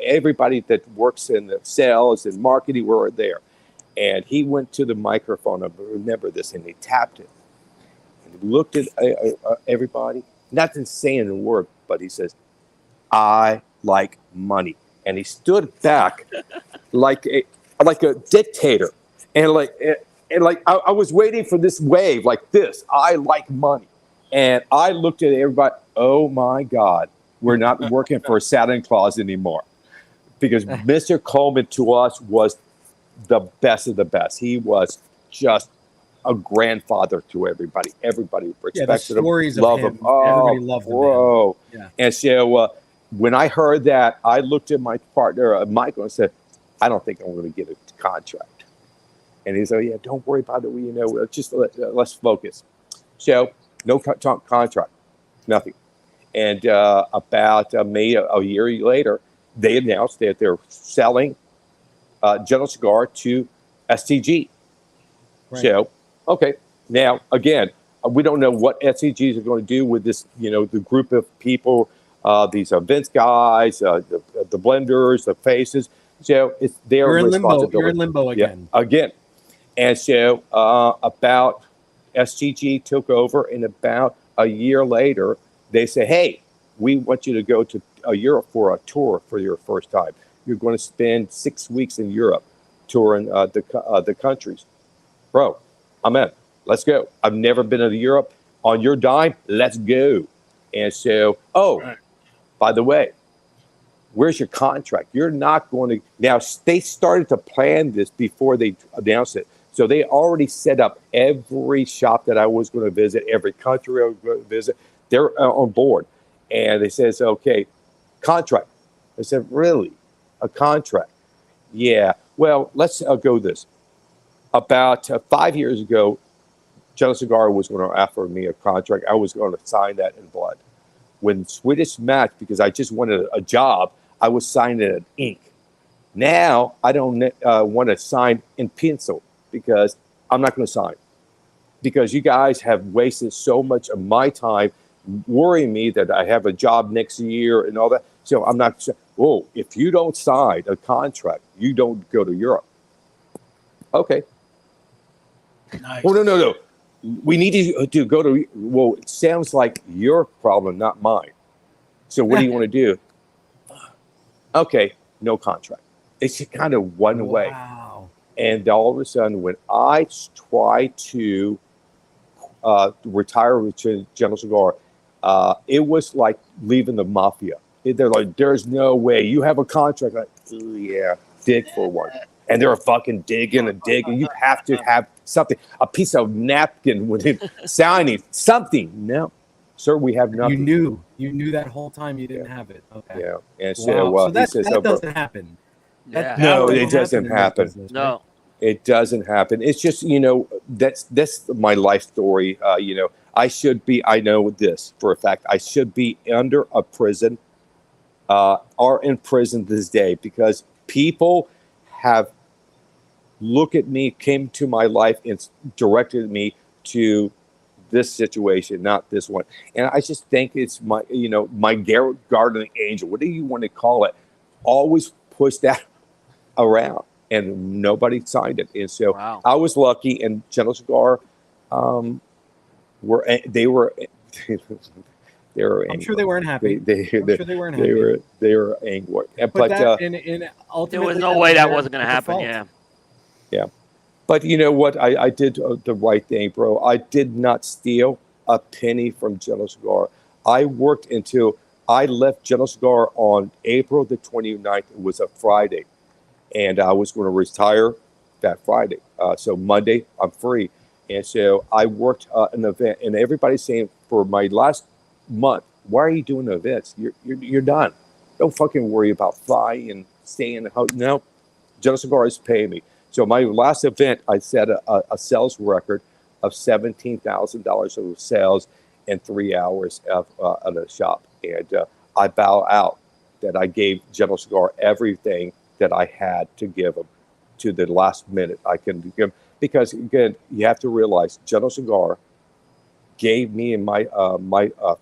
everybody that works in the sales and marketing were there. And he went to the microphone, I remember this, and he tapped it. And he looked at everybody, nothing saying a word, but he says, "I like money." And he stood back like a dictator. And I was waiting for this wave like this, "I like money." And I looked at everybody. Oh my God, we're not working for Santa Claus anymore, because Mr. Coleman to us was the best of the best. He was just a grandfather to everybody. Everybody respected the stories him, of loved him. him. Oh, Everybody loved him, bro. man. And so when I heard that, I looked at my partner, Michael, and said, I don't think I'm going to get a contract. And he said, yeah, don't worry about it. Just let's focus. So no contract, nothing. And about May, a year later, they announced that they're selling General Cigar to STG. Right. So, okay. Now, again, we don't know what STGs are going to do with this, the group of people, these events guys, the blenders, the faces. So it's their responsibility. You're in limbo again. Yeah, again. And so about STG took over, and about a year later, they say, hey, we want you to go to Europe for a tour for your first time. You're going to spend 6 weeks in Europe touring the countries. Bro, I'm in. Let's go. I've never been to Europe. On your dime, let's go. And so, by the way, where's your contract? You're not going to. Now, they started to plan this before they announced it. So they already set up every shop that I was going to visit, every country I was going to visit. They're on board. And they says, okay, contract. I said, really? A contract? Yeah. Well, let's go this. About 5 years ago, General Cigar was going to offer me a contract. I was going to sign that in blood. When Swedish Match, because I just wanted a job, I was signing it in ink. Now, I don't want to sign in pencil because I'm not going to sign. Because you guys have wasted so much of my time worrying me that I have a job next year and all that. So I'm not, if you don't sign a contract, you don't go to Europe. Okay. Nice. Oh, no. We need you to go to, it sounds like your problem, not mine. So what do you want to do? Okay, no contract. It's kind of one way. Wow. And all of a sudden, when I try to retire with General Cigar, it was like leaving the mafia. They're like, there's no way. You have a contract. Like, oh, yeah, dig for one. And they're fucking digging and digging. You have to have something, a piece of napkin with him signing something. No, sir, we have nothing. You knew that whole time you didn't have it. Okay. Yeah. And so, that, he says, that doesn't happen. Yeah. No, it doesn't happen. Business, No. right? It doesn't happen. It's just, that's my life story. I know this for a fact. I should be under a prison or in prison this day because people have looked at me, came to my life and directed me to this situation, not this one. And I just think it's my guardian angel, whatever you want to call it, always push that around. And nobody signed it. And so I was lucky. And General Cigar, they were angry. I'm sure they weren't happy. They were angry. But ultimately, there was no way that wasn't going to happen. Yeah. But you know what? I did the right thing, bro. I did not steal a penny from General Cigar. I worked until I left General Cigar on April the 29th. It was a Friday. And I was going to retire that Friday. So Monday, I'm free. And so I worked an event. And everybody's saying, for my last month, why are you doing events? You're done. Don't fucking worry about flying and staying in the house. No, General Cigar is paying me. So my last event, I set a sales record of $17,000 of sales in 3 hours at a shop. And I bow out that I gave General Cigar everything that I had to give them to the last minute I can give them. Because again, you have to realize General Cigar gave me and my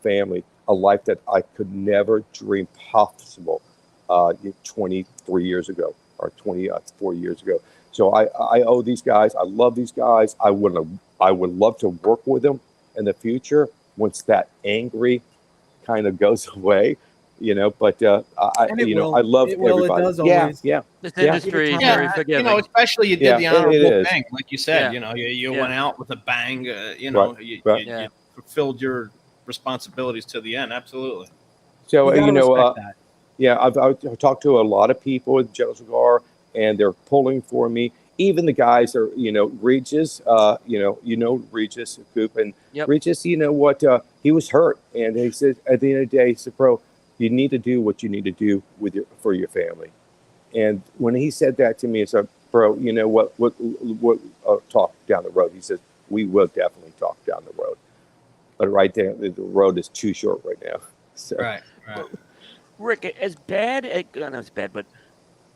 family a life that I could never dream possible 23 years ago or 24 years ago. So I owe these guys. I love these guys. I would love to work with them in the future once that angry kind of goes away. But I love everybody. Yeah. This industry is very forgiving. Especially you did the honorable thing, like you said. You went out with a bang. fulfilled your responsibilities to the end. Absolutely. So You gotta respect that. yeah, I've talked to a lot of people at General Cigar, and they're pulling for me. Even the guys are, Regis, Regis Coop, and Yep. Regis, you know what? He was hurt, and he said at the end of the day, he said, "Bro, you need to do what you need to do for your family." And when he said that to me, I said, "Bro, you know what? Talk down the road." He says, "We will definitely talk down the road, but right there, the road is too short right now." So. Right. Rick, as bad, I don't know it's bad, but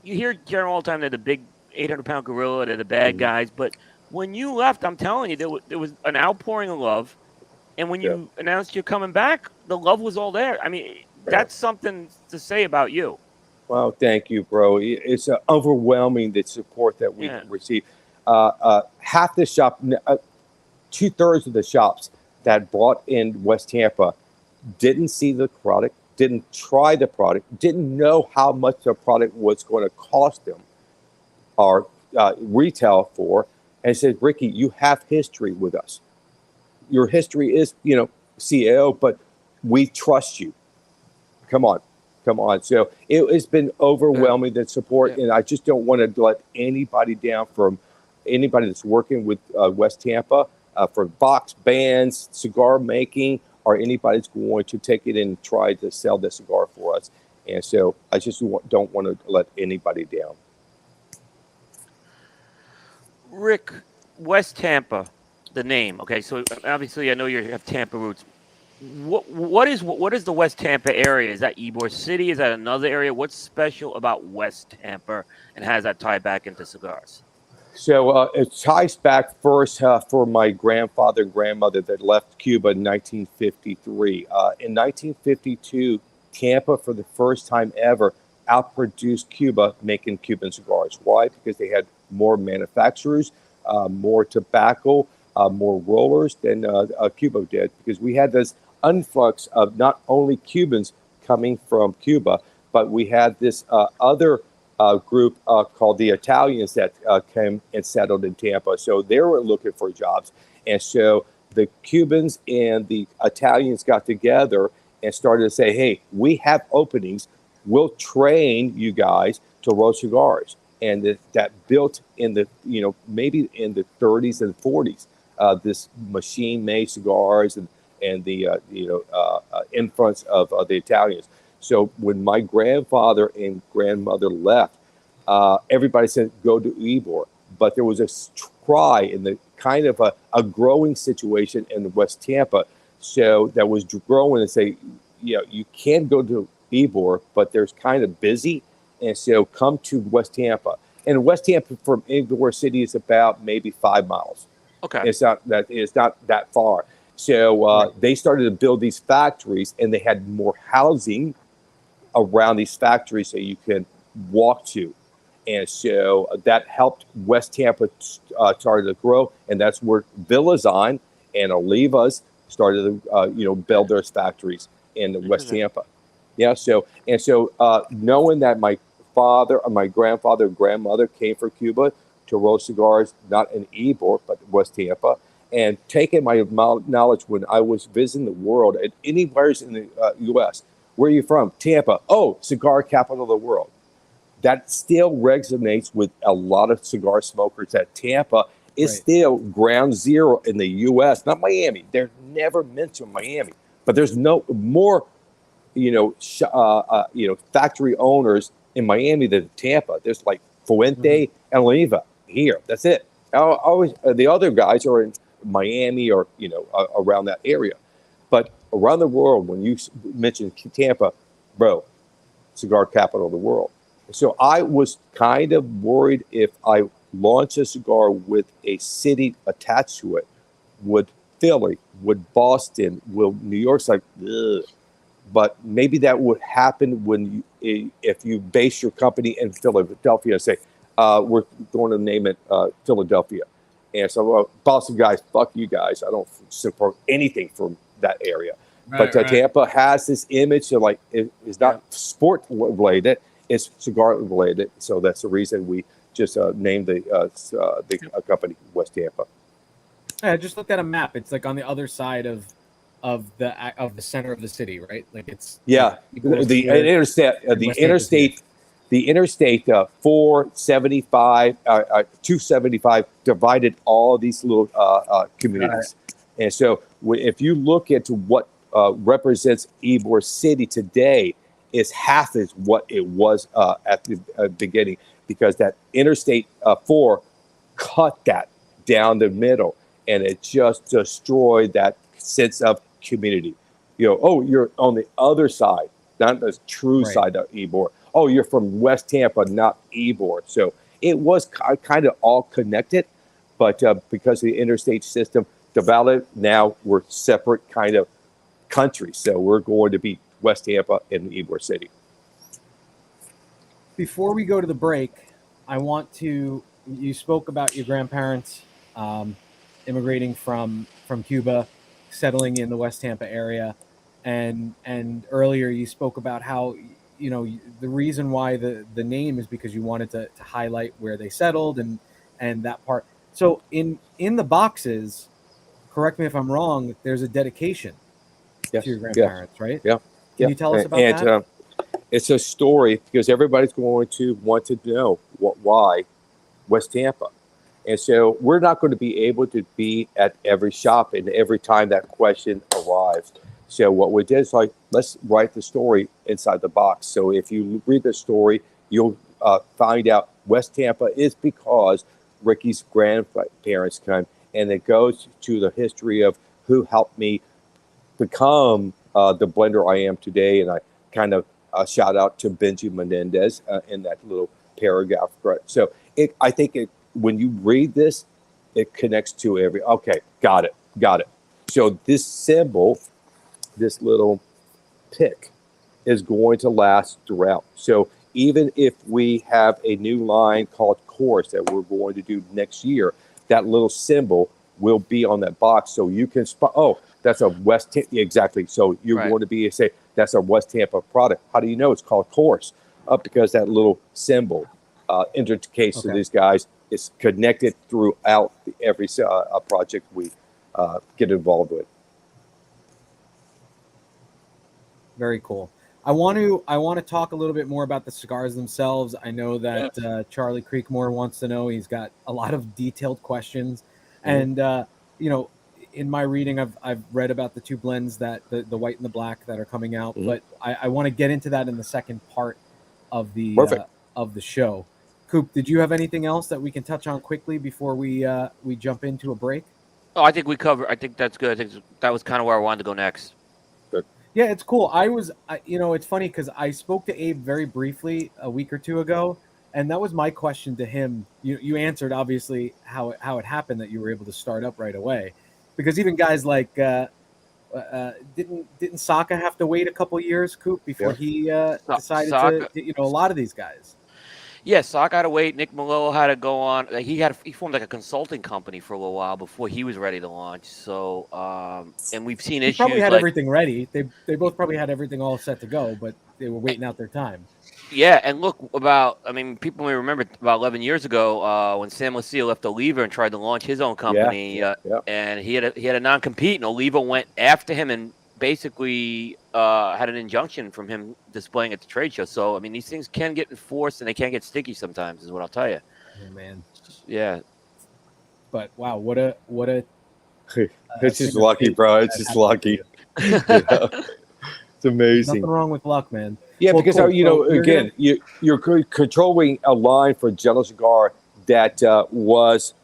you hear General all the time, they're the big 800-pound gorilla, they're the bad guys. But when you left, I'm telling you, there was an outpouring of love. And when you announced you're coming back, the love was all there. I mean, that's something to say about you. Well, thank you, bro. It's overwhelming the support that we receive. Half the shop, 2/3 of the shops that brought in West Tampa didn't see the product, didn't try the product, didn't know how much the product was going to cost them or retail for, and said, "Ricky, you have history with us. Your history is, CAO, but we trust you. Come on." So it's been overwhelming, the support, and I just don't want to let anybody down from anybody that's working with West Tampa for box bands, cigar making, or anybody that's going to take it and try to sell the cigar for us. And so I just don't want to let anybody down. Rick, West Tampa, the name. Okay, so obviously I know you have Tampa roots. What is the West Tampa area? Is that Ybor City? Is that another area? What's special about West Tampa, and how does that tie back into cigars? So it ties back first for my grandfather and grandmother that left Cuba in 1953. In 1952, Tampa, for the first time ever, outproduced Cuba making Cuban cigars. Why? Because they had more manufacturers, more tobacco, more rollers than Cuba did. Because we had this influx of not only Cubans coming from Cuba, but we had this other group called the Italians that came and settled in Tampa. So they were looking for jobs. And so the Cubans and the Italians got together and started to say, "Hey, we have openings. We'll train you guys to roll cigars." And that built in the, maybe in the 30s and 40s, this machine-made cigars and the, influence of the Italians. So when my grandfather and grandmother left, everybody said, "Go to Ybor." But there was a cry in the kind of a growing situation in West Tampa. So that was growing and say, you can go to Ybor, but there's kind of busy. And so come to West Tampa. And West Tampa from Ybor City is about maybe 5 miles. Okay. It's not that far. So they started to build these factories, and they had more housing around these factories so you can walk to. And so that helped West Tampa started to grow, and that's where Villazon and Olivas started to build their factories in West Tampa. Yeah. So knowing that my father, or my grandfather, and grandmother came from Cuba to roll cigars, not in Ybor but West Tampa, and taking my knowledge when I was visiting the world at anywhere in the U.S. Where are you from? Tampa. Oh, cigar capital of the world. That still resonates with a lot of cigar smokers. That Tampa is still ground zero in the U.S., not Miami. They're never mentioned Miami, but there's no more, factory owners in Miami than Tampa. There's like Fuente and Oliva here. That's it. Always the other guys are in Miami or around that area, but around the world, when you mention Tampa, bro, cigar capital of the world. So I was kind of worried if I launch a cigar with a city attached to it, would Philly, would Boston, will New York's like, ugh. But maybe that would happen when if you base your company in Philadelphia, say, we're going to name it Philadelphia. And so Boston guys, fuck you guys. I don't support anything from that area. Right, but Tampa has this image of like, it's not sport related, it's cigar related. So that's the reason we just named the company West Tampa. I just looked at a map. It's like on the other side of the center of the city, right? Like it's the interstate 475 275 divided all these little communities. And so if you look at what represents Ybor City today, is half as what it was at the beginning, because that interstate 4 cut that down the middle, and it just destroyed that sense of community. You're on the other side, not the true side of Ybor. Oh, you're from West Tampa, not Ybor. So it was kind of all connected, but because the interstate system developed, now we're separate kind of countries. So we're going to be West Tampa and Ybor City. Before we go to the break, you spoke about your grandparents immigrating from Cuba, settling in the West Tampa area, and earlier you spoke about how the reason why the name is because you wanted to highlight where they settled and that part. So in the boxes, correct me if I'm wrong, there's a dedication to your grandparents, right? Yeah. Can you tell us about that? It's a story because everybody's going to want to know why West Tampa. And so we're not going to be able to be at every shop and every time that question arrives. So what we did is let's write the story inside the box. So if you read the story, you'll find out West Tampa is because Ricky's grandparents came, and it goes to the history of who helped me become the blender I am today. And I kind of shout out to Benji Menendez in that little paragraph. So I think when you read this, it connects to okay, got it. So this symbol, this little pick, is going to last throughout. So even if we have a new line called Course that we're going to do next year, that little symbol will be on that box. So you can that's a West Tampa. Exactly. So you're going to be say that's a West Tampa product. How do you know it's called Course? Because that little symbol indicates to these guys. It's connected throughout every project we get involved with. Very cool. I want to talk a little bit more about the cigars themselves. I know that Charlie Creekmore wants to know. He's got a lot of detailed questions, and in my reading, I've read about the two blends that the white and the black that are coming out. But I want to get into that in the second part of the show. Coop, did you have anything else that we can touch on quickly before we jump into a break? Oh, I think we covered. I think that's good. I think that was kind of where I wanted to go next. Good. Yeah, it's cool. It's funny because I spoke to Abe very briefly a week or two ago, and that was my question to him. You answered obviously how it happened that you were able to start up right away, because even guys like didn't Saka have to wait a couple years, Coop, before he decided to a lot of these guys. Yeah, Sock had to wait. Nick Malillo had to go on. He formed like a consulting company for a little while before he was ready to launch. So, and we've seen issues. Probably had everything ready. They both probably had everything all set to go, but they were waiting out their time. Yeah, and look, people may remember about 11 years ago when Sam Lucia left Oliva and tried to launch his own company, and he had a non-compete, and Oliva went after him and basically had an injunction from him displaying at the trade show. So, I mean, these things can get enforced and they can get sticky sometimes, is what I'll tell you. Oh, man. Yeah. But, wow, what a it's just lucky, bro. It's just lucky. It's amazing. Nothing wrong with luck, man. Yeah, because, you're controlling a line for Jello Cigar that was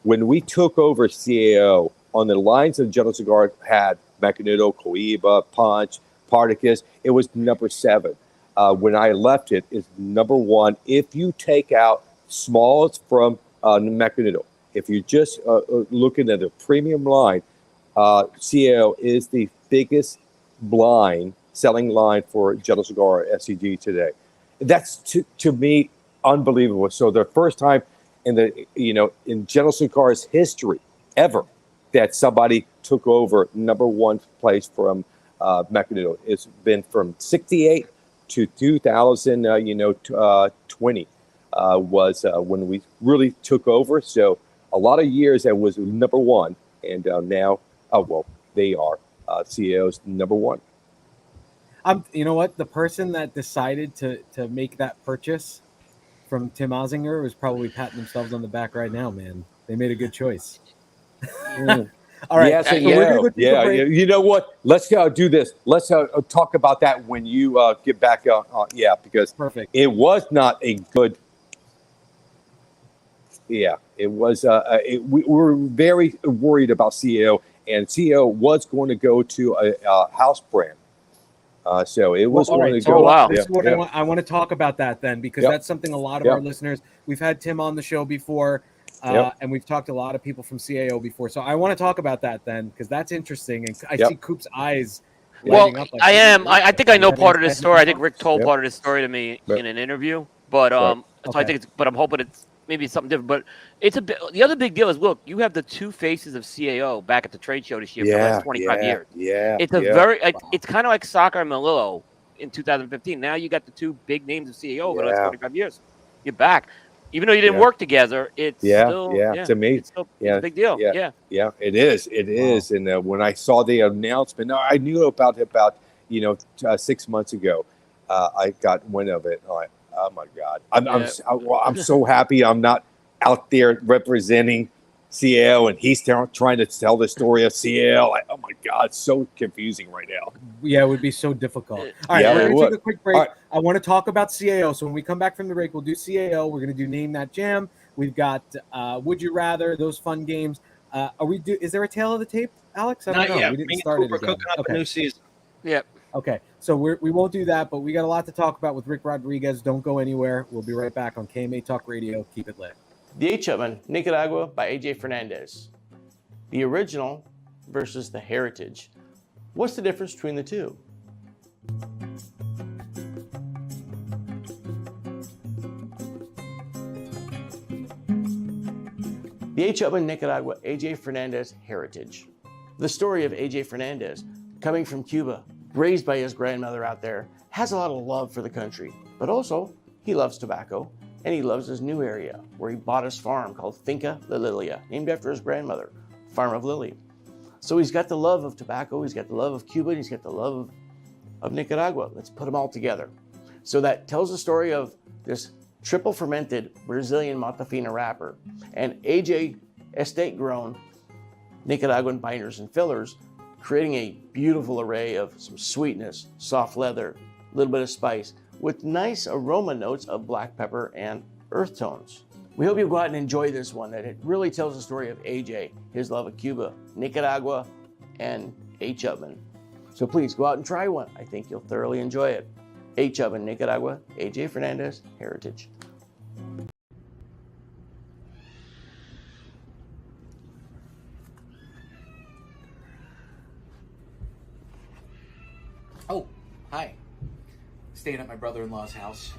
when we took over CAO on the lines of Jello Cigar had Macanudo, Cohiba, Punch, Partagas. It was number 7. When I left it, it's number 1. If you take out smalls from Macanudo, if you're just looking at the premium line, CAO is the biggest selling line for Jello Cigar SCG today. That's to me unbelievable. So the first time in Jello Cigar's history ever that somebody took over number 1 place from Macanudo. It's been from 68 to 2020 was when we really took over. So a lot of years that was number 1, and now, they are CAO's number one. You know what? The person that decided to make that purchase from Tim Ozinger was probably patting themselves on the back right now, man. They made a good choice. All right. Yes, so we're gonna go take a break. You know what? Let's do this. Let's talk about that when you get back on. Because Perfect. It was not a good. Yeah, it was. We were very worried about CAO, and CAO was going to go to a house brand. So it was going to go. Wow. This is what I want to talk about that then, because that's something a lot of our listeners. We've had Tim on the show before. And we've talked to a lot of people from CAO before. So I want to talk about that then, because that's interesting. And I see Coop's eyes lighting up. Like, I think I know part of this story. I think Rick told part of this story to me in an interview. But so I think but I'm hoping it's maybe something different. But it's the other big deal is, look, you have the two faces of CAO back at the trade show this year for the last 25 years. Yeah. It's it's kind of like soccer and Melillo in 2015. Now you got the two big names of CAO over the last 25 years. You're back. Even though you didn't work together, it's still to me, it's a big deal. Yeah, it is. It is. And when I saw the announcement, I knew about 6 months ago. I got wind of it. I'm like, oh my God! I'm so happy I'm not out there representing CL, and he's trying to tell the story of CL. Like, oh my God, it's so confusing right now. Yeah, it would be so difficult. All right, we're going to take a quick break. Right. I want to talk about CAO. So when we come back from the break, we'll do CAO. We're going to do Name That Jam. We've got Would You Rather, those fun games. Is there a tail of the tape, Alex? I don't know. Yet. We didn't start it again. Cooking up a new season. Yep. Okay, so we won't do that, but we got a lot to talk about with Rick Rodriguez. Don't go anywhere. We'll be right back on KMA Talk Radio. Keep it lit. The H Oven, Nicaragua by AJ Fernandez. The original versus the heritage. What's the difference between the two? The H Oven, Nicaragua, AJ Fernandez heritage. The story of AJ Fernandez, coming from Cuba, raised by his grandmother out there, has a lot of love for the country, but also he loves tobacco. And he loves his new area, where he bought his farm called Finca La Lilia, named after his grandmother, Farm of Lily. So he's got the love of tobacco, he's got the love of Cuba, and he's got the love of Nicaragua. Let's put them all together. So that tells the story of this triple fermented Brazilian Matafina wrapper and AJ estate grown Nicaraguan binders and fillers, creating a beautiful array of some sweetness, soft leather, a little bit of spice, with nice aroma notes of black pepper and earth tones. We hope you go out and enjoy this one, that it really tells the story of AJ, his love of Cuba, Nicaragua, and H Oven. So please go out and try one. I think you'll thoroughly enjoy it. H Oven, Nicaragua, AJ Fernandez heritage. Oh, hi. Staying at my brother-in-law's house,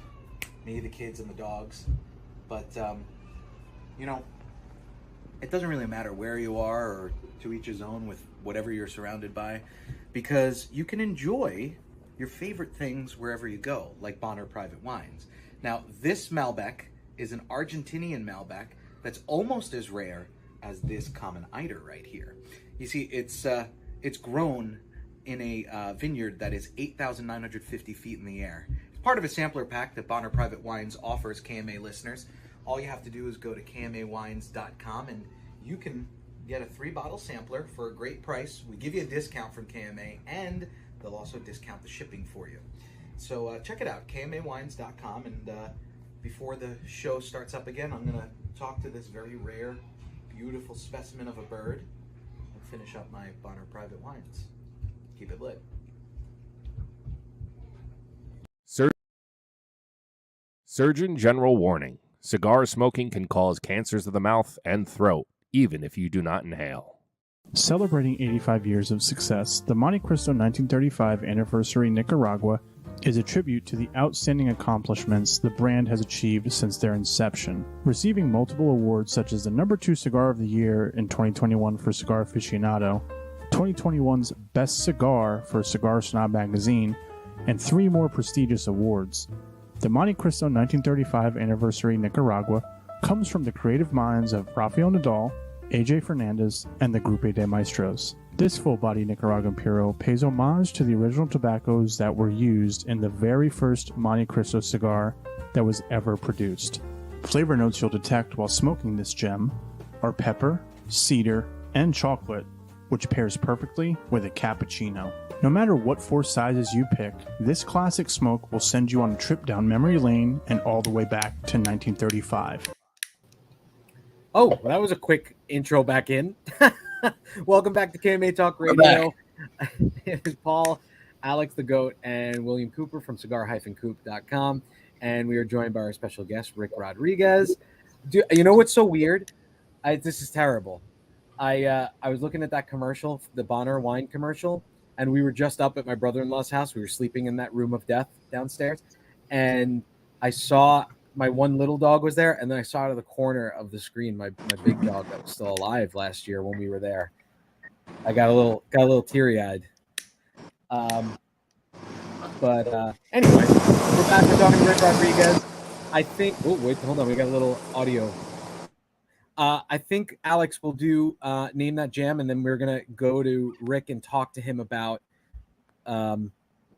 me, the kids, and the dogs. But, it doesn't really matter where you are or to each his own with whatever you're surrounded by, because you can enjoy your favorite things wherever you go, like Bonner Private Wines. Now, this Malbec is an Argentinian Malbec that's almost as rare as this common Eider right here. You see, it's grown in a vineyard that is 8,950 feet in the air. It's part of a sampler pack that Bonner Private Wines offers KMA listeners. All you have to do is go to KMAWines.com and you can get a 3-bottle sampler for a great price. We give you a discount from KMA, and they'll also discount the shipping for you. So check it out, KMAWines.com, and before the show starts up again, I'm going to talk to this very rare, beautiful specimen of a bird and finish up my Bonner Private Wines. Keep it lit. Surgeon General warning. Cigar smoking can cause cancers of the mouth and throat, even if you do not inhale. Celebrating 85 years of success, the Monte Cristo 1935 Anniversary Nicaragua is a tribute to the outstanding accomplishments the brand has achieved since their inception, receiving multiple awards such as the #2 Cigar of the Year in 2021 for Cigar Aficionado, 2021's Best Cigar for Cigar Snob magazine, and 3 more prestigious awards. The Monte Cristo 1935 Anniversary Nicaragua comes from the creative minds of Rafael Nadal, AJ Fernandez, and the Grupo de Maestros. This full-body Nicaraguan Puro pays homage to the original tobaccos that were used in the very first Monte Cristo cigar that was ever produced. Flavor notes you'll detect while smoking this gem are pepper, cedar, and chocolate, which pairs perfectly with a cappuccino. No matter what 4 sizes you pick, this classic smoke will send you on a trip down memory lane and all the way back to 1935. Oh, well, that was a quick intro back in. Welcome back to KMA Talk Radio. It's Paul, Alex the Goat, and William Cooper from cigar-coop.com. And we are joined by our special guest, Rick Rodriguez. You know what's so weird? This is terrible. I was looking at that commercial, the Bonner wine commercial, and we were just up at my brother-in-law's house. We were sleeping in that room of death downstairs, and I saw my one little dog was there, and then I saw out of the corner of the screen my big dog that was still alive last year when we were there. I got a little teary-eyed. But anyway, we're back. We're talking to Rick Rodriguez. I think. Oh wait, hold on. We got a little audio. I think Alex will do name that jam, and then we're gonna go to Rick and talk to him about the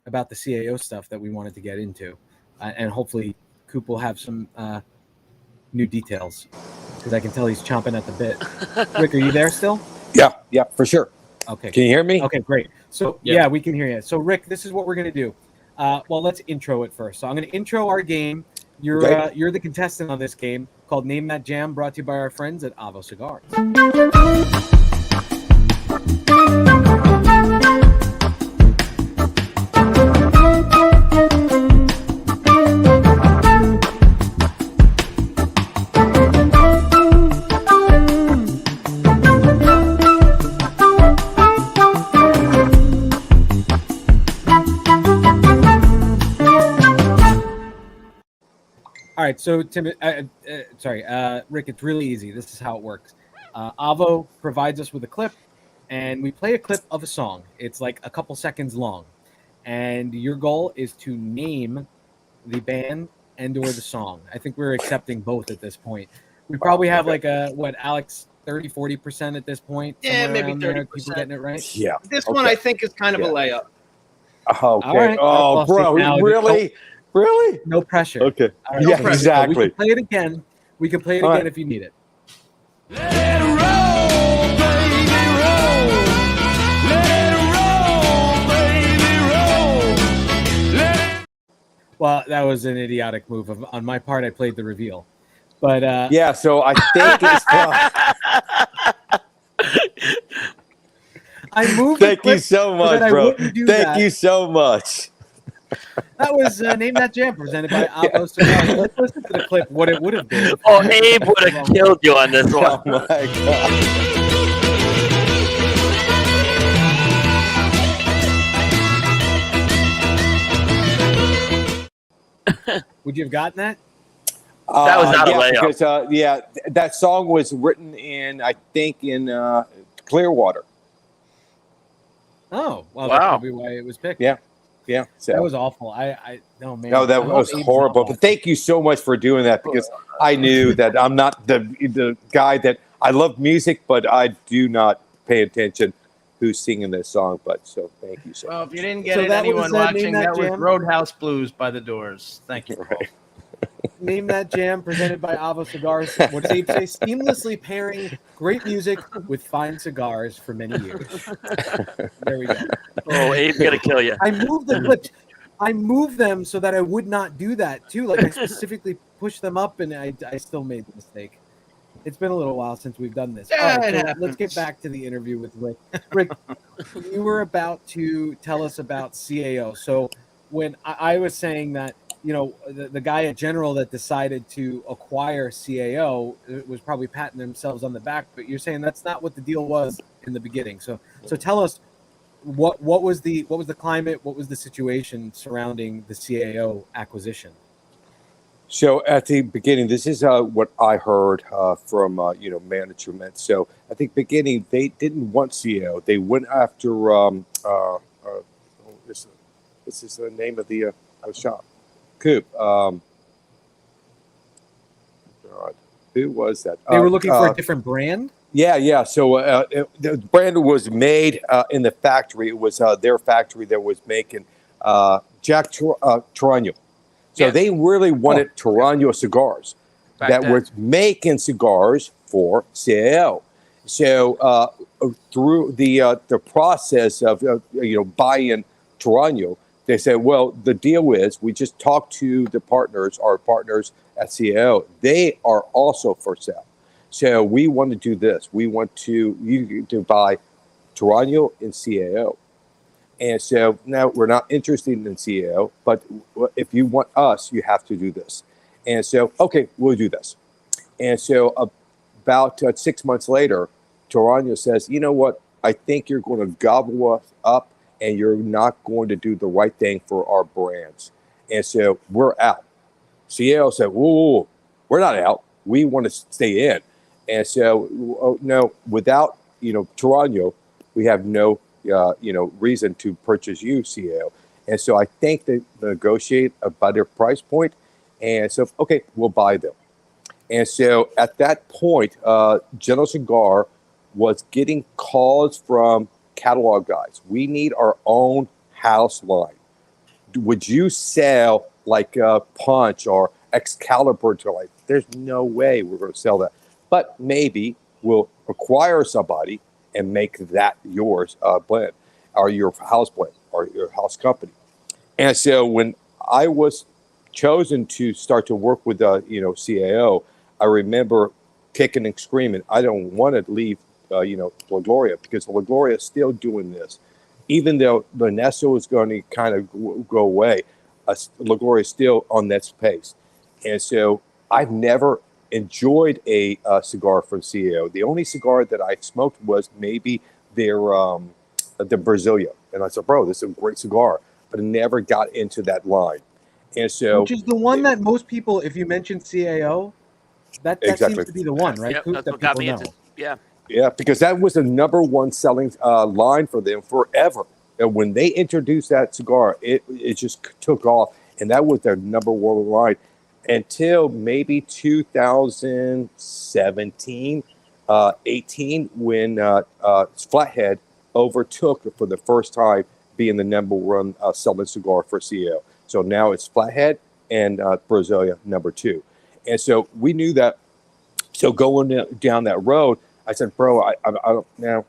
CAO stuff that we wanted to get into, and hopefully Coop will have some new details because I can tell he's chomping at the bit. Rick, are you there still? Yeah, for sure. Okay. Can you hear me? Okay, great. So yeah, we can hear you. So Rick, this is what we're gonna do. Well, let's intro it first. So I'm gonna intro our game. You're the contestant on this game called Name That Jam, brought to you by our friends at Avo Cigars. All right, so Tim, Rick, it's really easy. This is how it works. Avo provides us with a clip, and we play a clip of a song. It's like a couple seconds long, and your goal is to name the band and/or the song. I think we're accepting both at this point. We probably have like Alex, 30-40% at this point. Yeah, maybe 30%. People getting it right. Yeah. This one I think is kind of a layup. Okay. All right. Oh, bro, really? Really? No pressure. Okay. Right, Yeah, no pressure. exactly. We can play it again. All right. If you need it. Let it roll, baby, roll. Let it roll, baby, roll. Let it... Well, that was an idiotic move. On my part, I played the reveal. But yeah, so I think it's I moved. Thank you so much, bro. Thank you so much. That was Name That Jam, presented by Avo Cigar. Let's listen to the clip, what it would have been. Oh, Abe would have killed you on this one. Oh, my God. Would you have gotten that? That was not a layup. Because, that song was written in, I think, in Clearwater. Oh, well, wow. That's probably why it was picked. Yeah. So. That was awful. No, man. No, that was horrible. But thank you so much for doing that, because I knew that I'm not the guy that I love music, but I do not pay attention who's singing this song. But so thank you so much. Well, if you didn't get it, anyone watching, that was Roadhouse Blues by The Doors. Thank you. Right. Name That Jam, presented by Avo Cigars. What does Abe say? Seamlessly pairing great music with fine cigars for many years. There we go. Oh, Abe's going to kill you. I moved the clips. I moved them so that I would not do that, too. Like, I specifically pushed them up, and I still made the mistake. It's been a little while since we've done this. Yeah, All right, so happens. let's get back to the interview with Rick. Rick, you were about to tell us about CAO. So when I was saying that, you know, the guy at General that decided to acquire CAO was probably patting themselves on the back, but you're saying that's not what the deal was in the beginning. So tell us what was the climate, what was the situation surrounding the CAO acquisition? So at the beginning, this is what I heard from management. So at the beginning, they didn't want CAO. They went after this is the name of the shop. Coop. God, who was that? They were looking for a different brand? Yeah. So the brand was made in the factory. It was their factory that was making Toronjo. So Yes. they really wanted Toronjo cigars Back that then. was making cigars for CAO. So through the process of buying Toronjo, they said, well, the deal is we just talked to our partners at CAO. They are also for sale. So we want to do this. We want you to buy Toronjo and CAO. And so now we're not interested in CAO, but if you want us, you have to do this. And so, okay, we'll do this. And so about 6 months later, Toronjo says, you know what? I think you're going to gobble us up and you're not going to do the right thing for our brands. And so we're out. CAO said, whoa, we're not out. We want to stay in. And so, no, without, Toronjo, we have no reason to purchase you, CAO. And so I think they negotiate a better price point. And so, okay, we'll buy them. And so at that point, General Cigar was getting calls from catalog guys. We need our own house line. Would you sell like Punch or Excalibur to like? There's no way we're going to sell that. But maybe we'll acquire somebody and make that yours blend, or your house blend, or your house company. And so when I was chosen to start to work with CAO, I remember kicking and screaming, I don't want to leave La Gloria, because La Gloria is still doing this. Even though Ernesto is going to kind of go away, La Gloria is still on that pace. And so I've never enjoyed a cigar from CAO. The only cigar that I smoked was maybe their the Brasilia. And I said, bro, this is a great cigar. But I never got into that line. And so, which is the one that most people, if you mention CAO, that Exactly. seems to be the one, right? Yep, Who- that's that what got people me into. know. Yeah. yeah, because that was the number one selling line for them forever. And when they introduced that cigar, it just took off. And that was their number one line until maybe 2017, 18, when Flathead overtook for the first time being the number one selling cigar for CAO. So now it's Flathead and Brasilia number 2. And so we knew that. So going down that road, I said, bro, I don't now,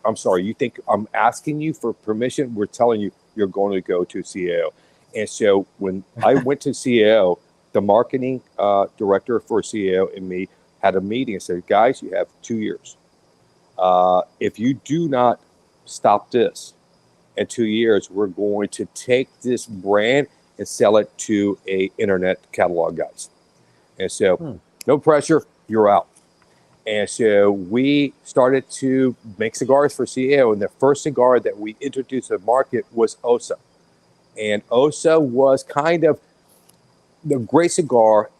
I'm sorry. You think I'm asking you for permission? We're telling you you're going to go to CAO. And so when I went to CAO, the marketing director for CAO and me had a meeting and said, guys, you have 2 years. If you do not stop this in 2 years, we're going to take this brand and sell it to a internet catalog guys. And so no pressure, you're out. And so we started to make cigars for CAO. And the first cigar that we introduced to the market was Osa. And Osa was kind of the great cigar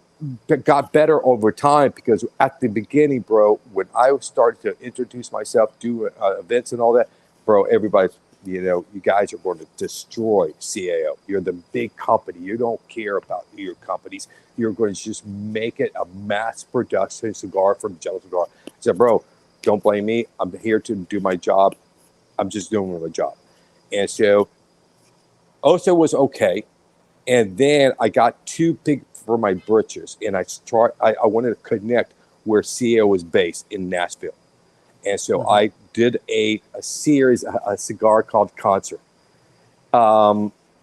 that got better over time, because at the beginning, bro, when I started to introduce myself, do events and all that, bro, everybody's, you guys are going to destroy CAO. You're the big company. You don't care about your companies. You're going to just make it a mass production cigar from General Cigar. I said, bro, don't blame me. I'm here to do my job. I'm just doing my job. And so Osa was okay. And then I got too big for my britches. And I wanted to connect where CAO was based in Nashville. And so I did a series, a cigar called Concert.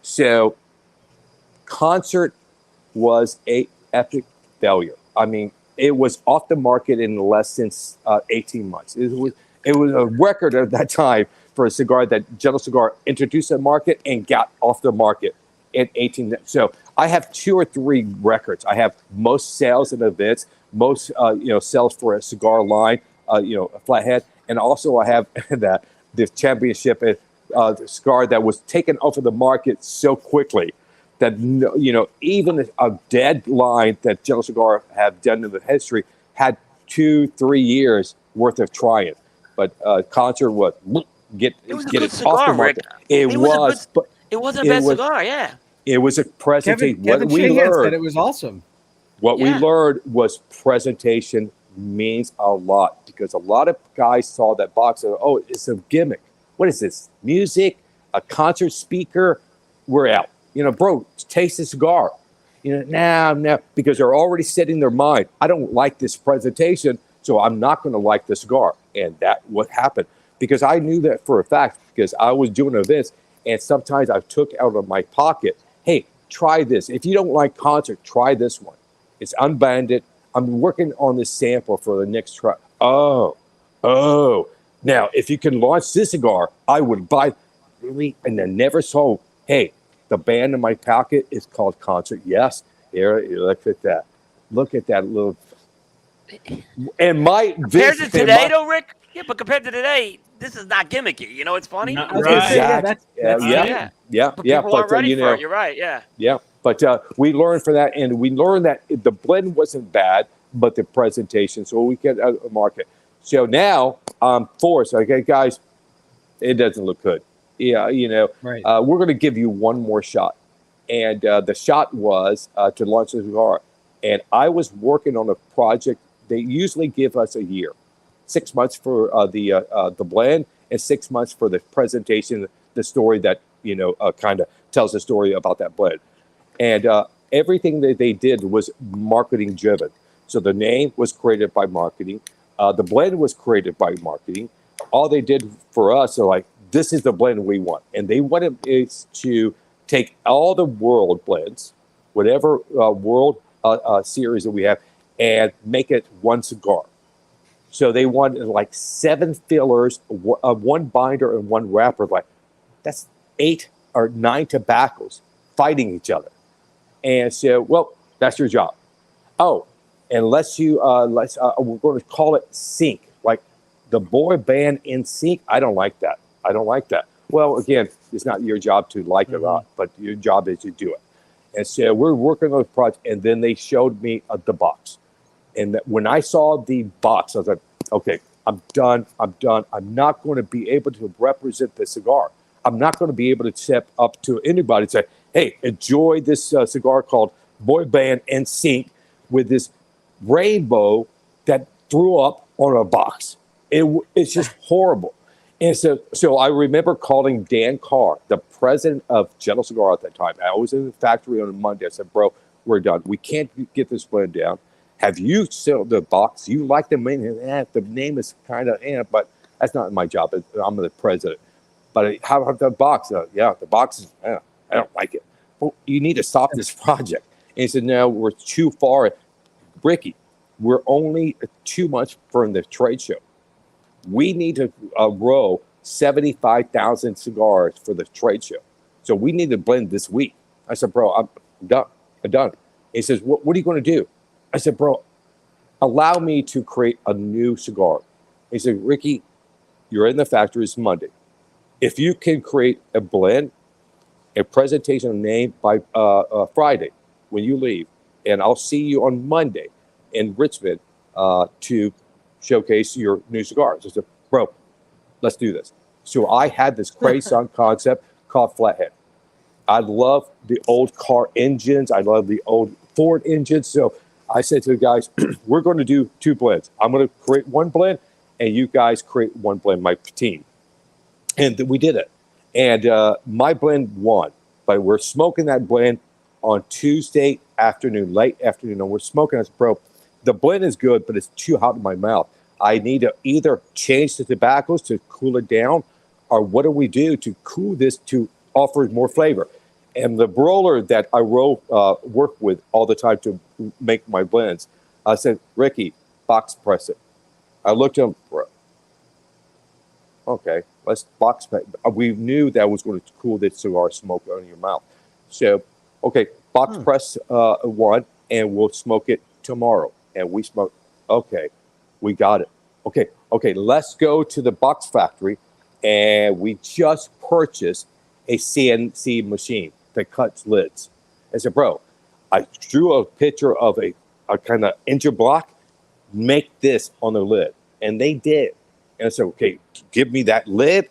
So Concert was a epic failure. I mean, it was off the market in less than 18 months. It was a record at that time for a cigar that General Cigar introduced to the market and got off the market in 18. So I have 2 or 3 records. I have most sales and events, most sales for a cigar line, a Flathead, and also I have the championship the cigar that was taken off of the market so quickly that even a dead line that General Cigar have done in the history had 2-3 years worth of trying. But Concert was get It was a get good it cigar, off the Rick. market. It was, but it wasn't a bad cigar, yeah. it was a presentation. Kevin What we Shahan learned, said it was awesome. what we Yeah. learned was presentation means a lot because a lot of guys saw that box and, oh, it's a gimmick. What is this? Music, a concert speaker? We're out. Bro, taste the cigar. Now, because they're already setting their mind. I don't like this presentation, so I'm not going to like the cigar. And that's what happened. Because I knew that for a fact because I was doing events and sometimes I took out of my pocket, hey, try this. If you don't like concert, try this one. It's unbanded. I'm working on this sample for the next try. Oh. Now, if you can launch this cigar, I would buy. Really? And I never saw, hey, the band in my pocket is called Concert. Yes. Here, look at that. Look at that little. And compared to today, though, Rick. Yeah, but compared to today, this is not gimmicky. It's funny. Not Exactly. But people aren't ready for it. You're right. Yeah. Yeah. But we learned from that, and we learned that the blend wasn't bad, but the presentation. So we get a market. So now I'm forced. Okay, guys, it doesn't look good. Yeah, Right. We're going to give you one more shot. And the shot was to launch the cigar. And I was working on a project. They usually give us a year, 6 months for the blend and 6 months for the presentation, the story that, kind of tells the story about that blend. And everything that they did was marketing driven. So the name was created by marketing. The blend was created by marketing. All they did for us are like, this is the blend we want. And they wanted us to take all the world blends, whatever world series that we have, and make it one cigar. So they wanted like 7 fillers, one binder, and one wrapper. Like, that's 8 or 9 tobaccos fighting each other. And so, well, that's your job. Oh, unless you, we're going to call it sync, like the boy band in sync. I don't like that. Well, again, it's not your job to like it or not, but your job is to do it. And so we're working on the project, and then they showed me the box. And when I saw the box, I was like, okay, I'm done. I'm not going to be able to represent the cigar. I'm not going to be able to step up to anybody and say, hey, enjoy this cigar called Boy Band in Sync with this rainbow that threw up on a box. It's just horrible. And so I remember calling Dan Carr, the president of Gentle Cigar at that time. I was in the factory on a Monday. I said, bro, we're done. We can't get this blend down. Have you sold the box? You like the name? The name is kind of, but that's not my job. I'm the president. But how about the box? Yeah, the box is, I don't like it. Well, you need to stop this project. And he said, no, we're too far. Ricky, we're only 2 months from the trade show. We need to row 75,000 cigars for the trade show. So we need to blend this week. I said, bro, I'm done. He says, what are you going to do? I said, bro, allow me to create a new cigar. He said, Ricky, you're in the factory. It's Monday. If you can create a blend, a presentation name by Friday when you leave, and I'll see you on Monday in Richmond to showcase your new cigars. I said, bro, let's do this. So I had this Crayon concept called Flathead. I love the old car engines. I love the old Ford engines. So I said to the guys, we're going to do 2 blends. I'm going to create one blend, and you guys create one blend, my team. And we did it. And my blend won. But we're smoking that blend on Tuesday afternoon, late afternoon. And we're smoking. I said, bro, the blend is good, but it's too hot in my mouth. I need to either change the tobaccos to cool it down, or what do we do to cool this to offer more flavor? And the roller that I work with all the time to make my blends, I said, Ricky, box press it. I looked at him, bro. Okay, let's box press. We knew that was going to cool the cigar smoke on your mouth. So, okay, box press one, and we'll smoke it tomorrow. And we smoke. Okay, we got it. Okay, let's go to the box factory, and we just purchased a CNC machine that cuts lids. I said, bro, I drew a picture of a kind of engine block, make this on the lid. And they did. And I said, okay, give me that lid,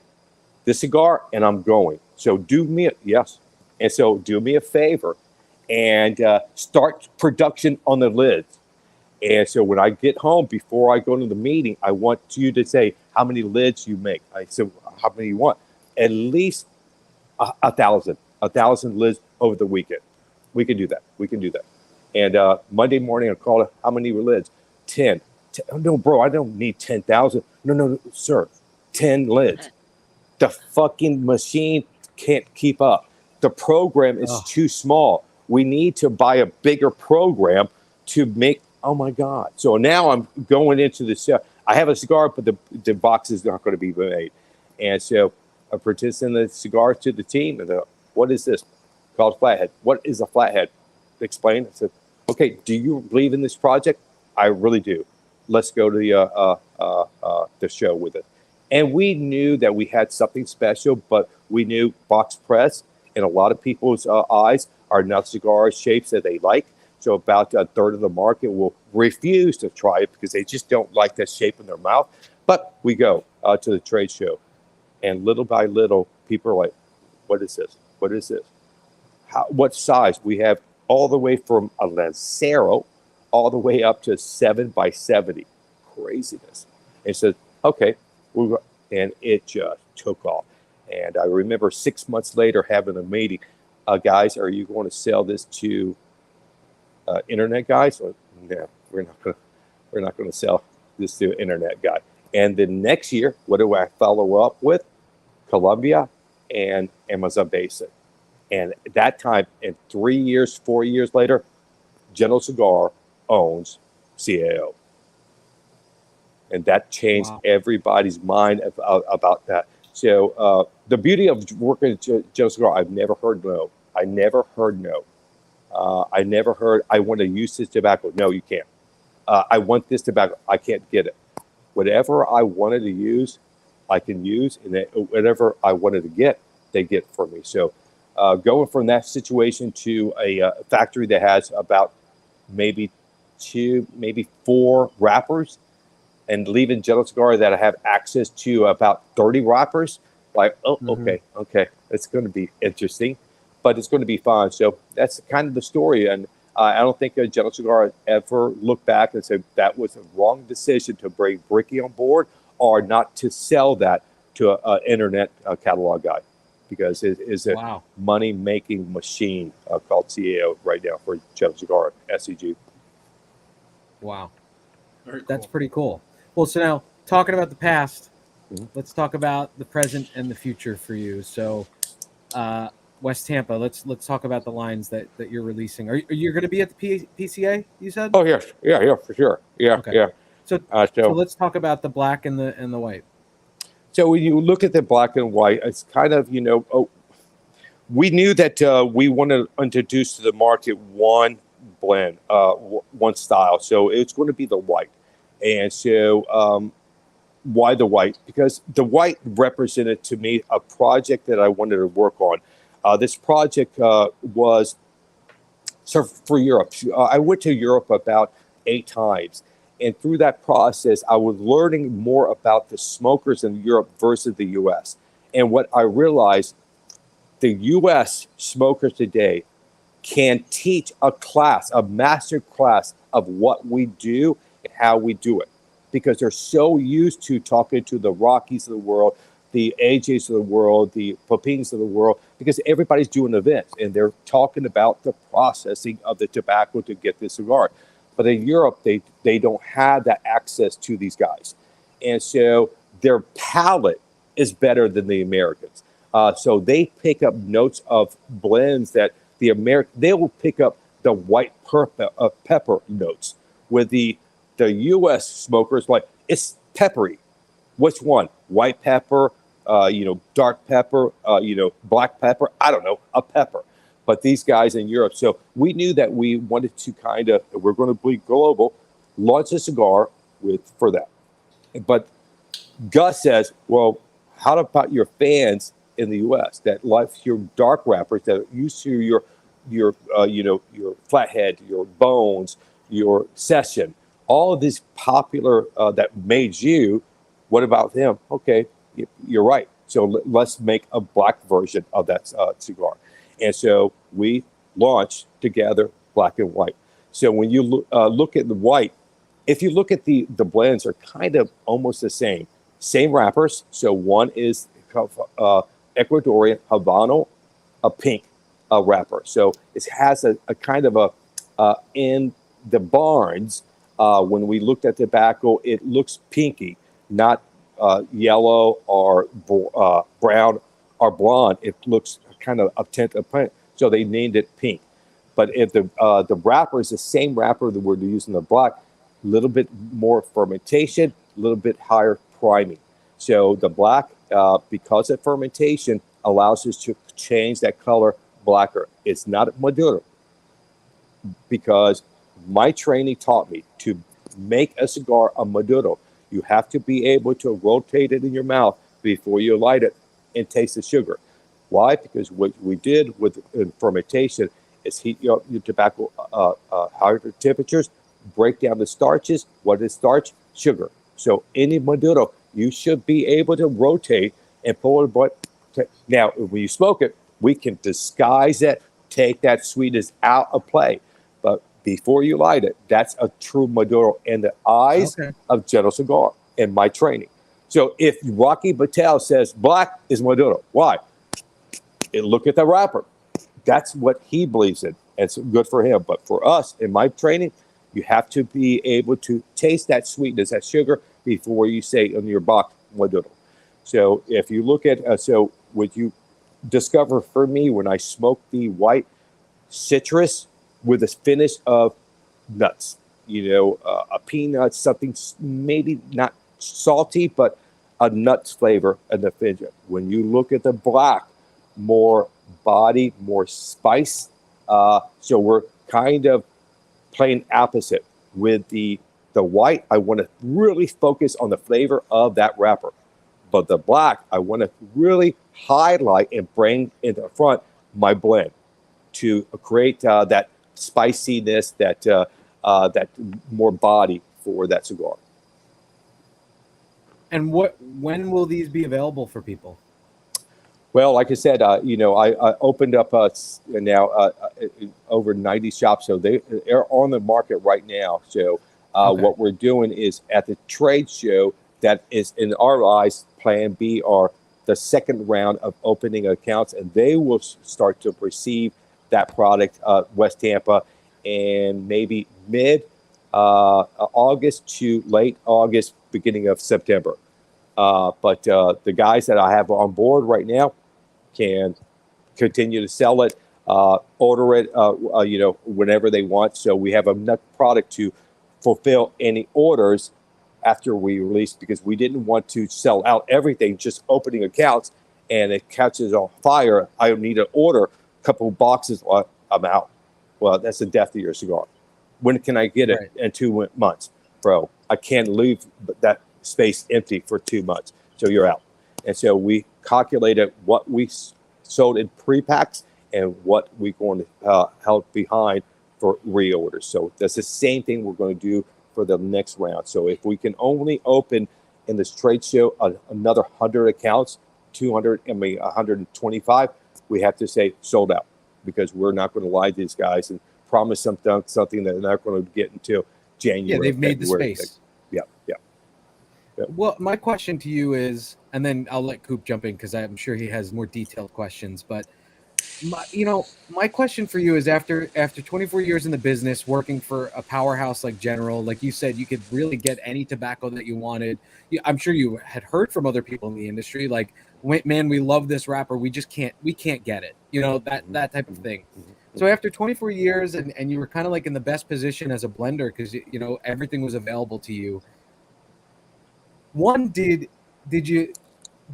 the cigar, and I'm going. So do me a favor and start production on the lids. And so when I get home, before I go to the meeting, I want you to say how many lids you make. I said, how many you want? At least 1,000 lids over the weekend. We can do that. We can do that. And Monday morning, I called, how many lids? 10. Oh, no, bro, I don't need 10,000. No, sir. 10 lids. The fucking machine can't keep up. The program is too small. We need to buy a bigger program to make, oh my God. So now I'm going into the, I have a cigar, but the box is not going to be made. And so I presented the cigar to the team. And what is this? Called flathead. What is a flathead? Explain. I said, okay, do you believe in this project? I really do. Let's go to the show with it. And we knew that we had something special, but we knew box press in a lot of people's eyes are not cigar shapes that they like. So about a third of the market will refuse to try it because they just don't like that shape in their mouth. But we go to the trade show, and little by little, people are like, what is this? What is this? What size? We have all the way from a Lancero all the way up to 7 by 70. Craziness. And so, okay. And it just took off. And I remember 6 months later having a meeting. Guys, are you going to sell this to internet guys? Or, no, we're not going to sell this to an internet guy. And the next year, what do I follow up with? Colombia and Amazon Basin. And at that time, in 3 years, 4 years later, General Cigar owns CAO. And that changed everybody's mind about that. So the beauty of working at General Cigar, I've never heard no. I never heard no. I never heard, I want to use this tobacco. No, you can't. I want this tobacco. I can't get it. Whatever I wanted to use, I can use. And whatever I wanted to get, they get for me. So going from that situation to a factory that has about maybe 2, maybe 4 wrappers, and leaving General Cigar that I have access to about 30 wrappers, like, okay, it's going to be interesting, but it's going to be fun. So that's kind of the story. And I don't think General Cigar ever looked back and said that was a wrong decision to bring Bricky on board or not to sell that to an internet catalog guy, because it is a money-making machine called CAO right now for General Cigar SCG. Wow. Very cool. That's pretty cool. Well, so now talking about the past, let's talk about the present and the future for you. So, West Tampa, let's talk about the lines that you're releasing. Are you going to be at the PCA? You said? Oh yes, yeah, for sure. Yeah, okay. yeah. So let's talk about the black and the white. So when you look at the black and white, it's kind of we knew that we wanted to introduce to the market one blend, one style. So it's going to be the white. And so why the white? Because the white represented to me a project that I wanted to work on. This project was for Europe. I went to Europe about 8 times. And through that process, I was learning more about the smokers in Europe versus the U.S. And what I realized, the U.S. smokers today can teach a class, a master class of what we do and how we do it, because they're so used to talking to the Rockies of the world, the AJs of the world, the Pepins of the world, because everybody's doing events and they're talking about the processing of the tobacco to get the cigar. But in Europe, they don't have that access to these guys. And so their palate is better than the Americans. So they pick up notes of blends that they will pick up the white pepper notes, with the U.S. smokers, like, it's peppery. Which one? White pepper, dark pepper, black pepper. I don't know, a pepper. But these guys in Europe, so we knew that we wanted to we're going to be global, launch a cigar for that. But Gus says, well, how about your fans in the U.S. that like your dark wrappers, that are used to your flathead, your bones, your session, all of these popular that made you. What about them? Okay, you're right. So let's make a black version of that cigar. And so we launched together black and white. So when you look at the white, if you look at the blends, are kind of almost the same wrappers. So one is Ecuadorian Habano, a pink wrapper. So it has a kind of a in the barns. When we looked at tobacco, it looks pinky, not yellow or brown or blonde. It looks kind of a tint of pink. So they named it pink. But if the wrapper is the same wrapper that we're using the black, a little bit more fermentation, a little bit higher priming. So the black, because of fermentation, allows us to change that color blacker. It's not Maduro, because my training taught me to make a cigar a Maduro. You have to be able to rotate it in your mouth before you light it and taste the sugar. Why? Because what we did with fermentation is heat your tobacco higher temperatures, break down the starches. What is starch? Sugar. So any Maduro, you should be able to rotate and pull it. But now, when you smoke it, we can disguise it, take that sweetness out of play. But before you light it, that's a true Maduro in the eyes of General Cigar in my training. So if Rocky Patel says black is Maduro, why? Look at the wrapper. That's what he believes in. It's good for him. But for us, in my training, you have to be able to taste that sweetness, that sugar, before you say on your box, Maduro. So if you look at, so what you discover for me when I smoke the white citrus with a finish of nuts, a peanut, something maybe not salty, but a nuts flavor in the fidget. When you look at the black, more body, more spice. So we're kind of playing opposite. With the white, I want to really focus on the flavor of that wrapper. But the black, I want to really highlight and bring in the front my blend to create that spiciness, that more body for that cigar. And when will these be available for people? Well, like I said, I opened up now over 90 shops, so they're on the market right now. So what we're doing is at the trade show, that is in our eyes, Plan B, are the second round of opening accounts, and they will start to receive that product, West Tampa, and maybe mid August to late August, beginning of September. But the guys that I have on board right now can continue to sell it, order it, whenever they want. So we have enough product to fulfill any orders after we release, because we didn't want to sell out everything, just opening accounts, and it catches on fire. I need to order a couple of boxes. I'm out. Well, that's the death of your cigar. When can I get it? In 2 months, bro. I can't leave that space empty for 2 months. So you're out. And so we calculated what we sold in pre-packs and what we're going to help behind for reorders. So that's the same thing we're going to do for the next round. So if we can only open in this trade show another 100 accounts, 125, we have to say sold out, because we're not going to lie to these guys and promise something that they're not going to get until January. Yeah, they've made the space. Yeah. Well, my question to you is, and then I'll let Coop jump in because I'm sure he has more detailed questions. But my question for you is, after 24 years in the business, working for a powerhouse like General, like you said, you could really get any tobacco that you wanted. I'm sure you had heard from other people in the industry, like, man, we love this wrapper, we can't get it. That type of thing. So after 24 years, and you were kind of like in the best position as a blender because everything was available to you. One, did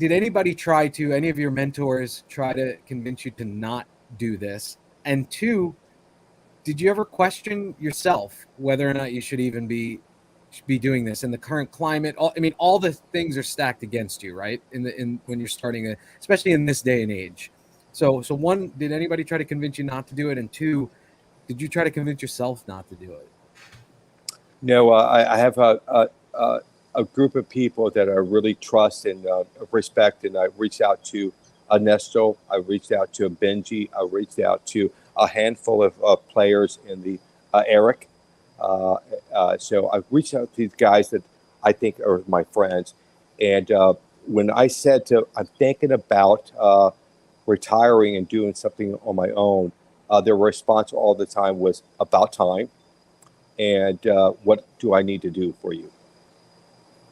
anybody any of your mentors try to convince you to not do this? And two, did you ever question yourself whether or not you should even be doing this in the current climate? All the things are stacked against you, right? When you're starting, especially in this day and age. So one, did anybody try to convince you not to do it? And two, did you try to convince yourself not to do it? No, I have a group of people that I really trust and respect, and I reached out to Ernesto, I reached out to Benji, I reached out to a handful of players in the Eric, So I've reached out to these guys that I think are my friends. And when I said I'm thinking about retiring and doing something on my own, their response all the time was about time. And what do I need to do for you?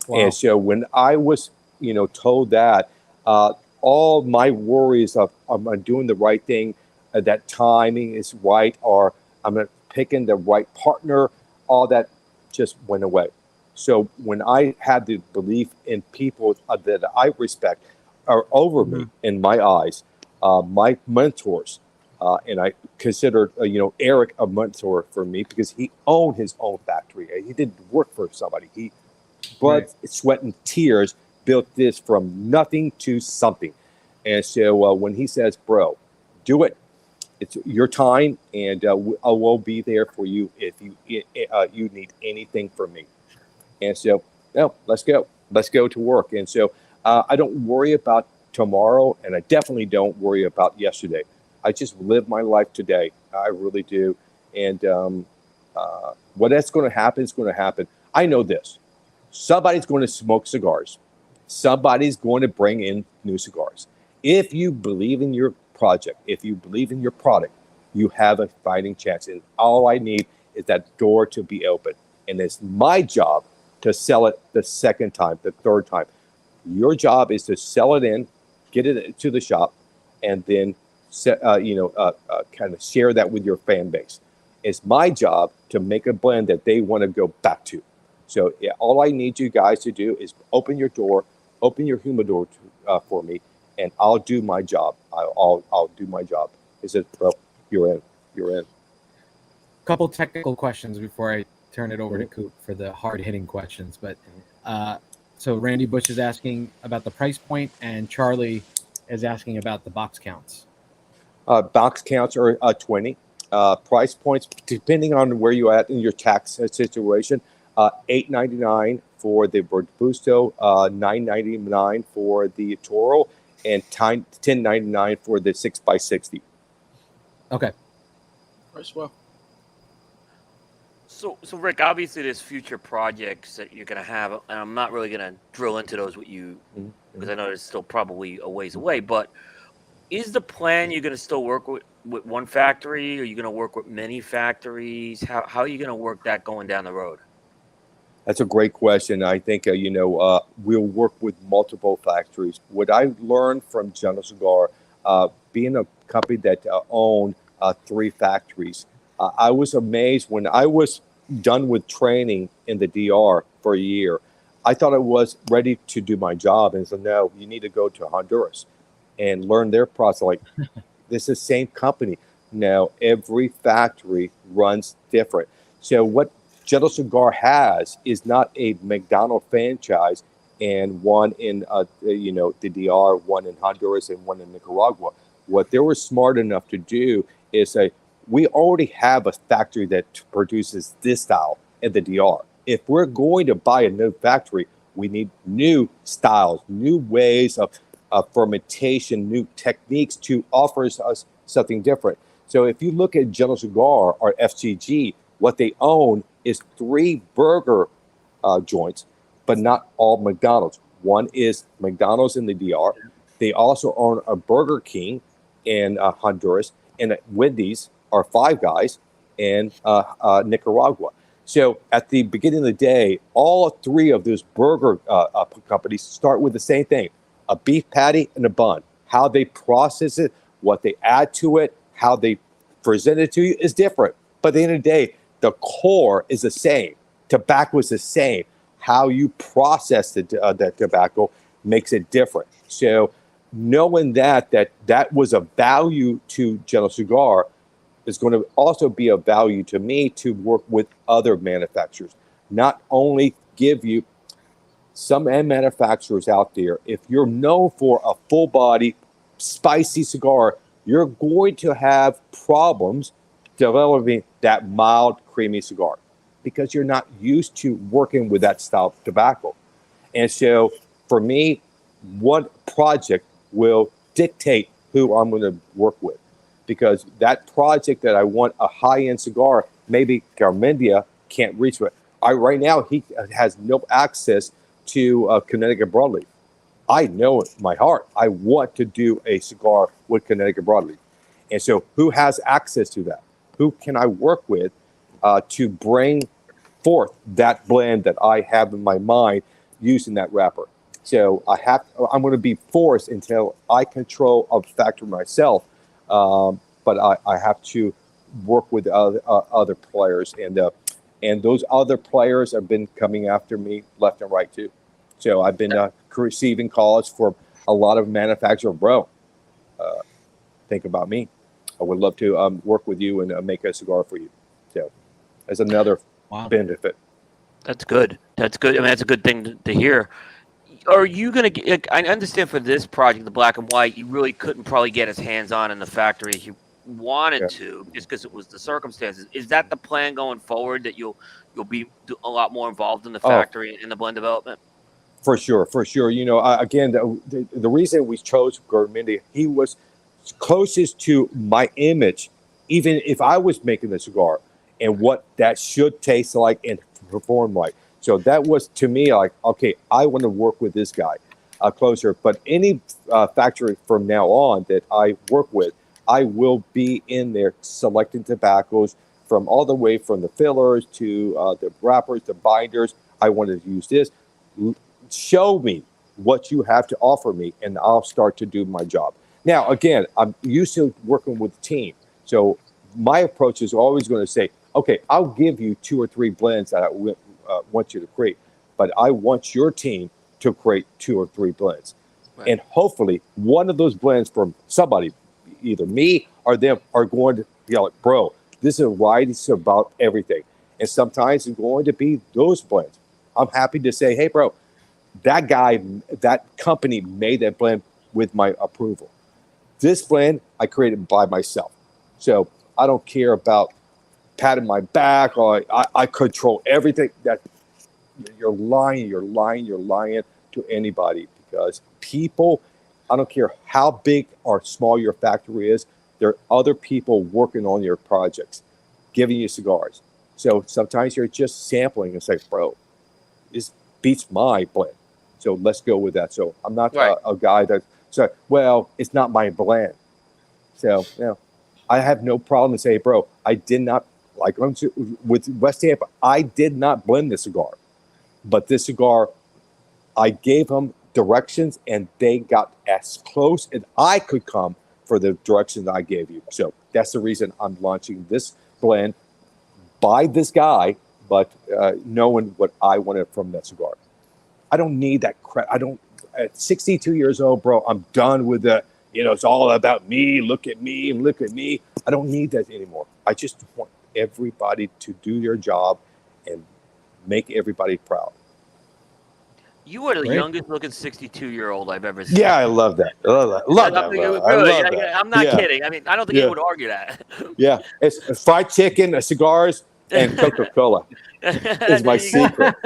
Wow. And so when I was, told that, all my worries of am I doing the right thing, that timing is right, or I'm picking the right partner, all that just went away. So when I had the belief in people that I respect are over me in my eyes, my mentors, and I considered, Eric a mentor for me because he owned his own factory. He didn't work for somebody. He blood, sweat, and tears built this from nothing to something. And so when he says, bro, do it. It's your time, and I will be there for you if you need anything from me. And so, let's go. Let's go to work. And so I don't worry about tomorrow, and I definitely don't worry about yesterday. I just live my life today. I really do. And what that's going to happen is going to happen. I know this. Somebody's going to smoke cigars. Somebody's going to bring in new cigars. If you believe in your project, if you believe in your product, you have a fighting chance. And all I need is that door to be open. And it's my job to sell it the second time, the third time. Your job is to sell it in, get it to the shop, and then kind of share that with your fan base. It's my job to make a blend that they want to go back to. So all I need you guys to do is open your door, open your humidor for me, and I'll do my job. I'll do my job. Is it, bro? You're in. You're in. Couple technical questions before I turn it over to Coop for the hard-hitting questions. But so Randy Bush is asking about the price point, and Charlie is asking about the box counts. Box counts are 20. Price points, depending on where you're at in your tax situation, $8.99 for the Robusto, $9.99 for the Toro, and $10.99 for the 6x60. Okay. Price well. So Rick, obviously there's future projects that you're going to have, and I'm not really going to drill into those with you because I know it's still probably a ways away, but is the plan you're going to still work with one factory, or are you going to work with many factories? How are you going to work that going down the road? That's a great question. I think, we'll work with multiple factories. What I learned from General Cigar, being a company that owned 3 factories, I was amazed when I was done with training in the DR for a year. I thought I was ready to do my job, and said, no, you need to go to Honduras and learn their process. Like, this is the same company. Now, every factory runs different. So what General Cigar has is not a McDonald's franchise and one in, the DR, one in Honduras, and one in Nicaragua. What they were smart enough to do is say, we already have a factory that produces this style in the DR. If we're going to buy a new factory, we need new styles, new ways of fermentation, new techniques to offer us something different. So if you look at General Cigar or FCG, what they own is 3 burger joints, but not all McDonald's. One is McDonald's in the DR. They also own a Burger King in Honduras, and Wendy's are 5 Guys in Nicaragua. So at the beginning of the day, all 3 of those burger companies start with the same thing: a beef patty and a bun. How they process it, what they add to it, how they present it to you is different. But at the end of the day, the core is the same. Tobacco is the same. How you process that tobacco makes it different. So knowing that was a value to General Cigar is going to also be a value to me to work with other manufacturers. Not only give you some end manufacturers out there, if you're known for a full body, spicy cigar, you're going to have problems developing that mild, creamy cigar because you're not used to working with that style of tobacco. And so for me, what project will dictate who I'm going to work with, because that project that I want a high-end cigar, maybe Garmendia can't reach it. Right now he has no access to Connecticut broadleaf. I know in my heart I want to do a cigar with Connecticut broadleaf, and so who has access to that? Who can I work with to bring forth that blend that I have in my mind using that wrapper? So I'm going to be forced until I control a factory myself, but I have to work with other players, and those other players have been coming after me left and right too. So I've been receiving calls for a lot of manufacturers. Bro, think about me. I would love to work with you and make a cigar for you. So as another benefit. That's good. That's good. I mean, that's a good thing to hear. Are you going to – I understand for this project, the black and white, you really couldn't probably get his hands on in the factory as you wanted to just because it was the circumstances. Is that the plan going forward, that you'll be a lot more involved in the factory and the blend development? For sure. You know, again, the reason we chose Gourmandi, he was closest to my image, even if I was making the cigar, and what that should taste like and perform like. So that was, to me, like, okay, I want to work with this guy closer. But any factory from now on that I work with, I will be in there selecting tobaccos from all the way from the fillers to the wrappers, the binders. I wanted to use this. Show me what you have to offer me, and I'll start to do my job. Now, again, I'm used to working with a team. So my approach is always going to say, okay, I'll give you 2 or 3 blends that I want you to create, but I want your team to create 2 or 3 blends. Right. And hopefully one of those blends from somebody, either me or them, are going to be like, bro, this is a variety about everything. And sometimes it's going to be those blends. I'm happy to say, hey, bro, that guy, that company made that blend with my approval. This blend I created by myself. So I don't care about patting my back, or I control everything. That you're lying to anybody, because people, I don't care how big or small your factory is, there are other people working on your projects, giving you cigars. So sometimes you're just sampling and say, bro, this beats my blend. So let's go with that. So I'm not a guy that said, well, it's not my blend. So, you know, I have no problem to say, bro, I did not, like with West Tampa, I did not blend this cigar. But this cigar, I gave them directions, and they got as close as I could come for the directions I gave you. So that's the reason I'm launching this blend by this guy, but knowing what I wanted from that cigar. I don't need that crap. I don't, at 62 years old, bro, I'm done with the, you know, it's all about me, look at me, and look at me. I don't need that anymore. I just want everybody to do their job and make everybody proud. You are the youngest looking 62-year-old I've ever seen. Yeah, I love that. I love that. I'm not kidding. I mean, I don't think anyone would argue that. Yeah, it's fried chicken, cigars, and Coca-Cola. Is my secret.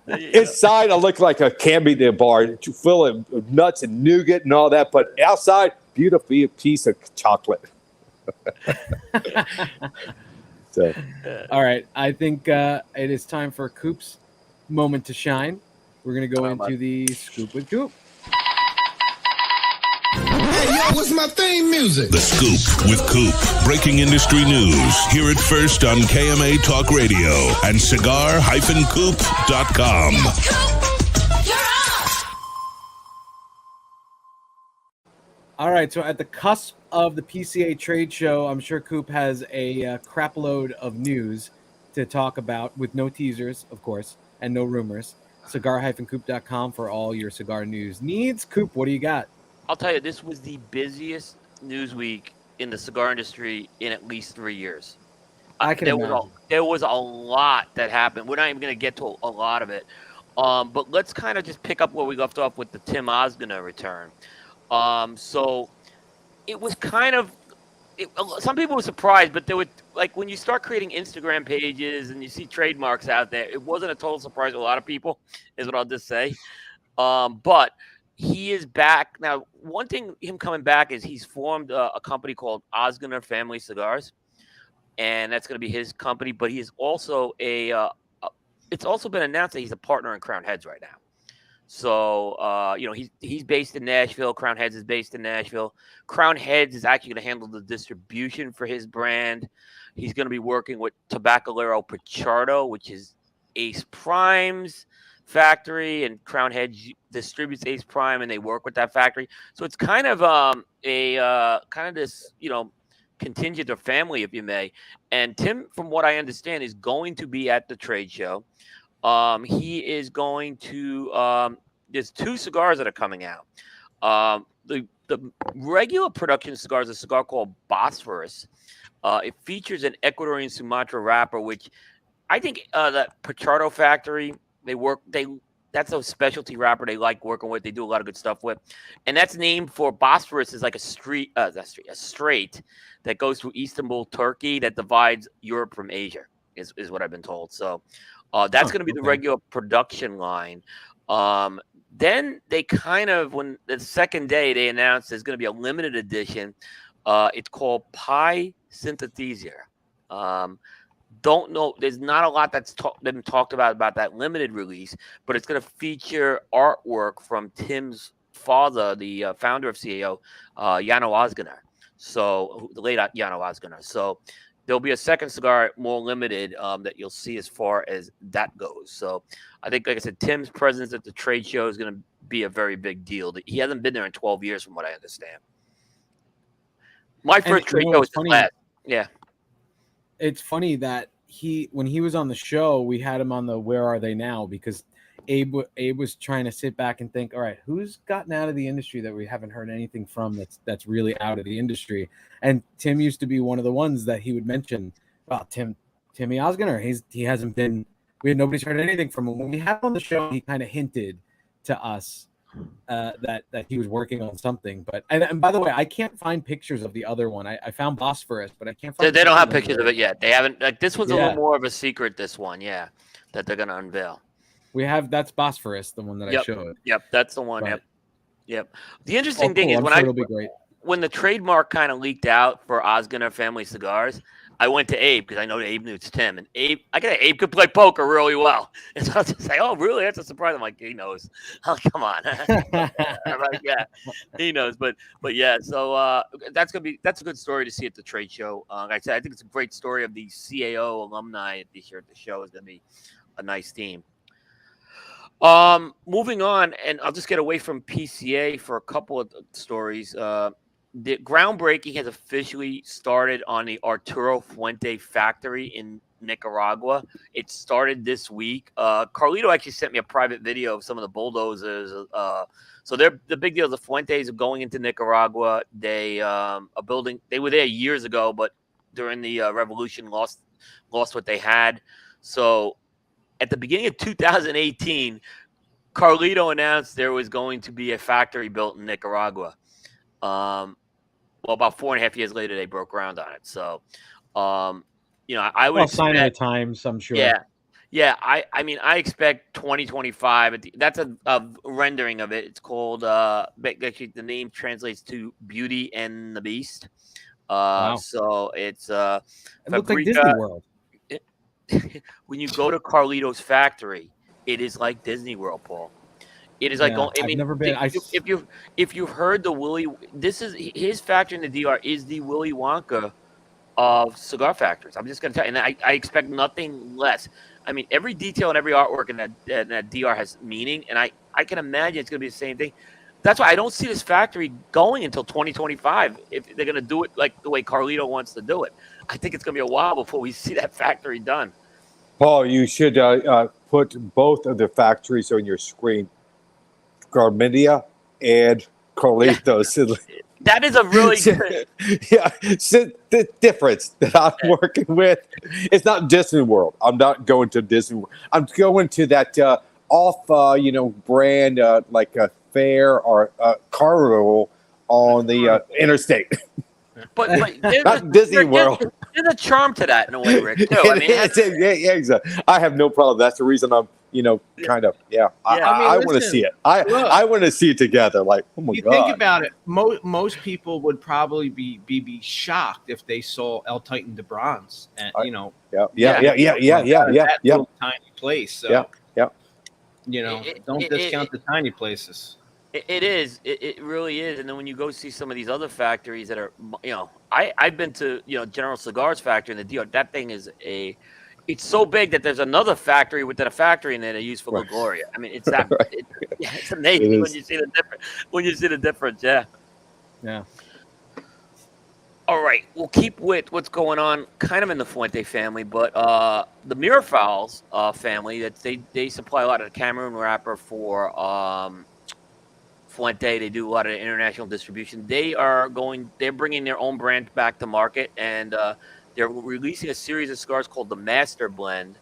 Inside, I look like a candy bar full of nuts and nougat and all that, but outside, beautiful piece of chocolate. So, all right, I think it is time for Coop's moment to shine. We're gonna go into the Scoop with Coop. Hey, yo, what's my theme music? The Scoop with Coop. Breaking industry news. Hear it first on KMA Talk Radio and cigar-coop.com. All right, so at the cusp of the PCA trade show, I'm sure Coop has a crap load of news to talk about, with no teasers, of course, and no rumors. Cigar-coop.com for all your cigar news needs. Coop, what do you got? I'll tell you, this was the busiest news week in the cigar industry in at least 3 years. I can imagine. There was a lot that happened. We're not even going to get to a lot of it. But let's kind of just pick up where we left off with the Tim Osgood return. So it was kind of, some people were surprised, but there were, like, when you start creating Instagram pages and you see trademarks out there, it wasn't a total surprise to a lot of people, is what I'll just say. But he is back. Now, one thing, him coming back, is he's formed a company called Osgood Family Cigars. and that's going to be his company. But he is also it's also been announced that he's a partner in Crown Heads right now. So, he's based in Nashville. Crown Heads is based in Nashville. Crown Heads is actually going to handle the distribution for his brand. He's going to be working with Tabacalero Pichardo, which is Ace Prime's factory, and Crown Heads distributes Ace Prime, and they work with that factory. So it's kind of this, contingent or family, if you may. And Tim, from what I understand, is going to be at the trade show. He is going to. There's 2 cigars that are coming out. The regular production cigar is a cigar called Bosphorus. It features an Ecuadorian Sumatra wrapper, which I think that Pichardo factory that's a specialty wrapper they like working with. They do a lot of good stuff with, and that's named for Bosphorus is like a strait that goes through Istanbul, Turkey, that divides Europe from Asia. Is what I've been told. So. That's going to be the regular production line. Then they when the second day they announced there's going to be a limited edition. It's called Pi Synthesizer. Don't know. There's not a lot that's been talked about that limited release, but it's going to feature artwork from Tim's father, the founder of CAO, Jano Ozgener. So the late Jano Ozgener. So. There'll be a second cigar, more limited, that you'll see as far as that goes. So I think, like I said, Tim's presence at the trade show is going to be a very big deal. He hasn't been there in 12 years, from what I understand. My first trade show was the last. Yeah. It's funny that when he was on the show, we had him on the Where Are They Now? Because Abe was trying to sit back and think, all right, who's gotten out of the industry that we haven't heard anything from that's really out of the industry? And Tim used to be one of the ones that he would mention. Well, Timmy Ozgener, he hasn't been. Nobody's heard anything from him. When we had him on the show, he kind of hinted to us that he was working on something. But and by the way, I can't find pictures of the other one. I found Bosphorus, but I can't find. They don't have pictures of it yet. They haven't. Like this one's a little more of a secret. This one, that they're gonna unveil. That's Bosphorus, the one that I showed. Yep, that's the one. But, yep. The interesting thing is when the trademark kind of leaked out for Ozgener Family Cigars, I went to Abe because I know Abe knew it's Tim, and Abe could play poker really well, and so I was just like, "Oh, really? That's a surprise." I'm like, "He knows." Oh, come on. I'm like, yeah, he knows. But yeah, so that's a good story to see at the trade show. Like I said, I think it's a great story of the CAO alumni this year at the show. Is going to be a nice team. Moving on, and I'll just get away from PCA for a couple of stories. The groundbreaking has officially started on the Arturo Fuente factory in Nicaragua. It started this week. Carlito actually sent me a private video of some of the bulldozers. So the big deal is the Fuentes are going into Nicaragua. They they were there years ago, but during the revolution lost what they had. So at the beginning of 2018, Carlito announced there was going to be a factory built in Nicaragua. About 4.5 years later, they broke ground on it. So, I would sign of the times, I'm sure. Yeah. I mean, I expect 2025. That's a rendering of it. It's called, actually, the name translates to Beauty and the Beast. Wow. So it's it looks like Disney World. When you go to Carlito's factory, it is like Disney World, Paul. It is like I've never been. If you've heard this is his factory in the DR is the Willy Wonka of cigar factories. I'm just going to tell you, and I expect nothing less. I mean, every detail and every artwork in that DR has meaning, and I can imagine it's going to be the same thing. That's why I don't see this factory going until 2025 if they're going to do it like the way Carlito wants to do it. I think it's going to be a while before we see that factory done. Paul, you should put both of the factories on your screen, Garmendia and Carlitos. Yeah. That is a really good. Yeah, so the difference that I'm working with, it's not Disney World. I'm not going to Disney World. I'm going to that brand like a fair or carnival on the interstate. But not Disney World. There's a charm to that in a way, Rick. Too. I mean, exactly. I have no problem. That's the reason I'm kind of. Yeah, I want to listen, see it. look. I want to see it together. Like, oh my You god! think about it. Most people would probably be shocked if they saw El Titan de Bronze, and Yeah. that little tiny place. So, yeah. Don't discount the tiny places. It is. It really is. And then when you go see some of these other factories that are, I've been to, General Cigars factory in the deal. That thing is it's so big that there's another factory within a factory in there they use for La Gloria. I mean, it's that. It's amazing when you see the difference. When you see the difference, yeah. Yeah. All right, we'll keep with what's going on, kind of in the Fuente family, but the Mirafals family that they supply a lot of the Cameroon wrapper for Fuente. They do a lot of international distribution. They're bringing their own brand back to market, and they're releasing a series of cigars called the Master Blend,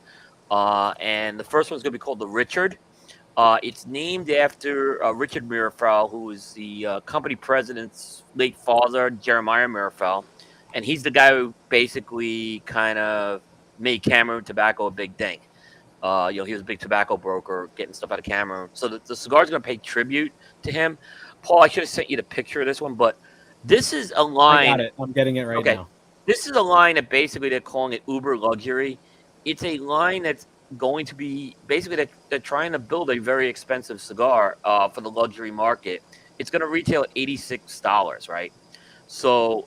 and the first one's going to be called the Richard. It's named after Richard Mirafal, who is the company president's late father, Jeremiah Mirafal, and he's the guy who basically kind of made Cameroon tobacco a big thing. He was a big tobacco broker, getting stuff out of Cameroon. So the cigar's going to pay tribute to him. Paul, I should have sent you the picture of this one, but this is a line. I got it. I'm getting it right now. This is a line that basically they're calling it Uber Luxury. It's a line that's going to be basically they're trying to build a very expensive cigar for the luxury market. It's going to retail at $86, right? So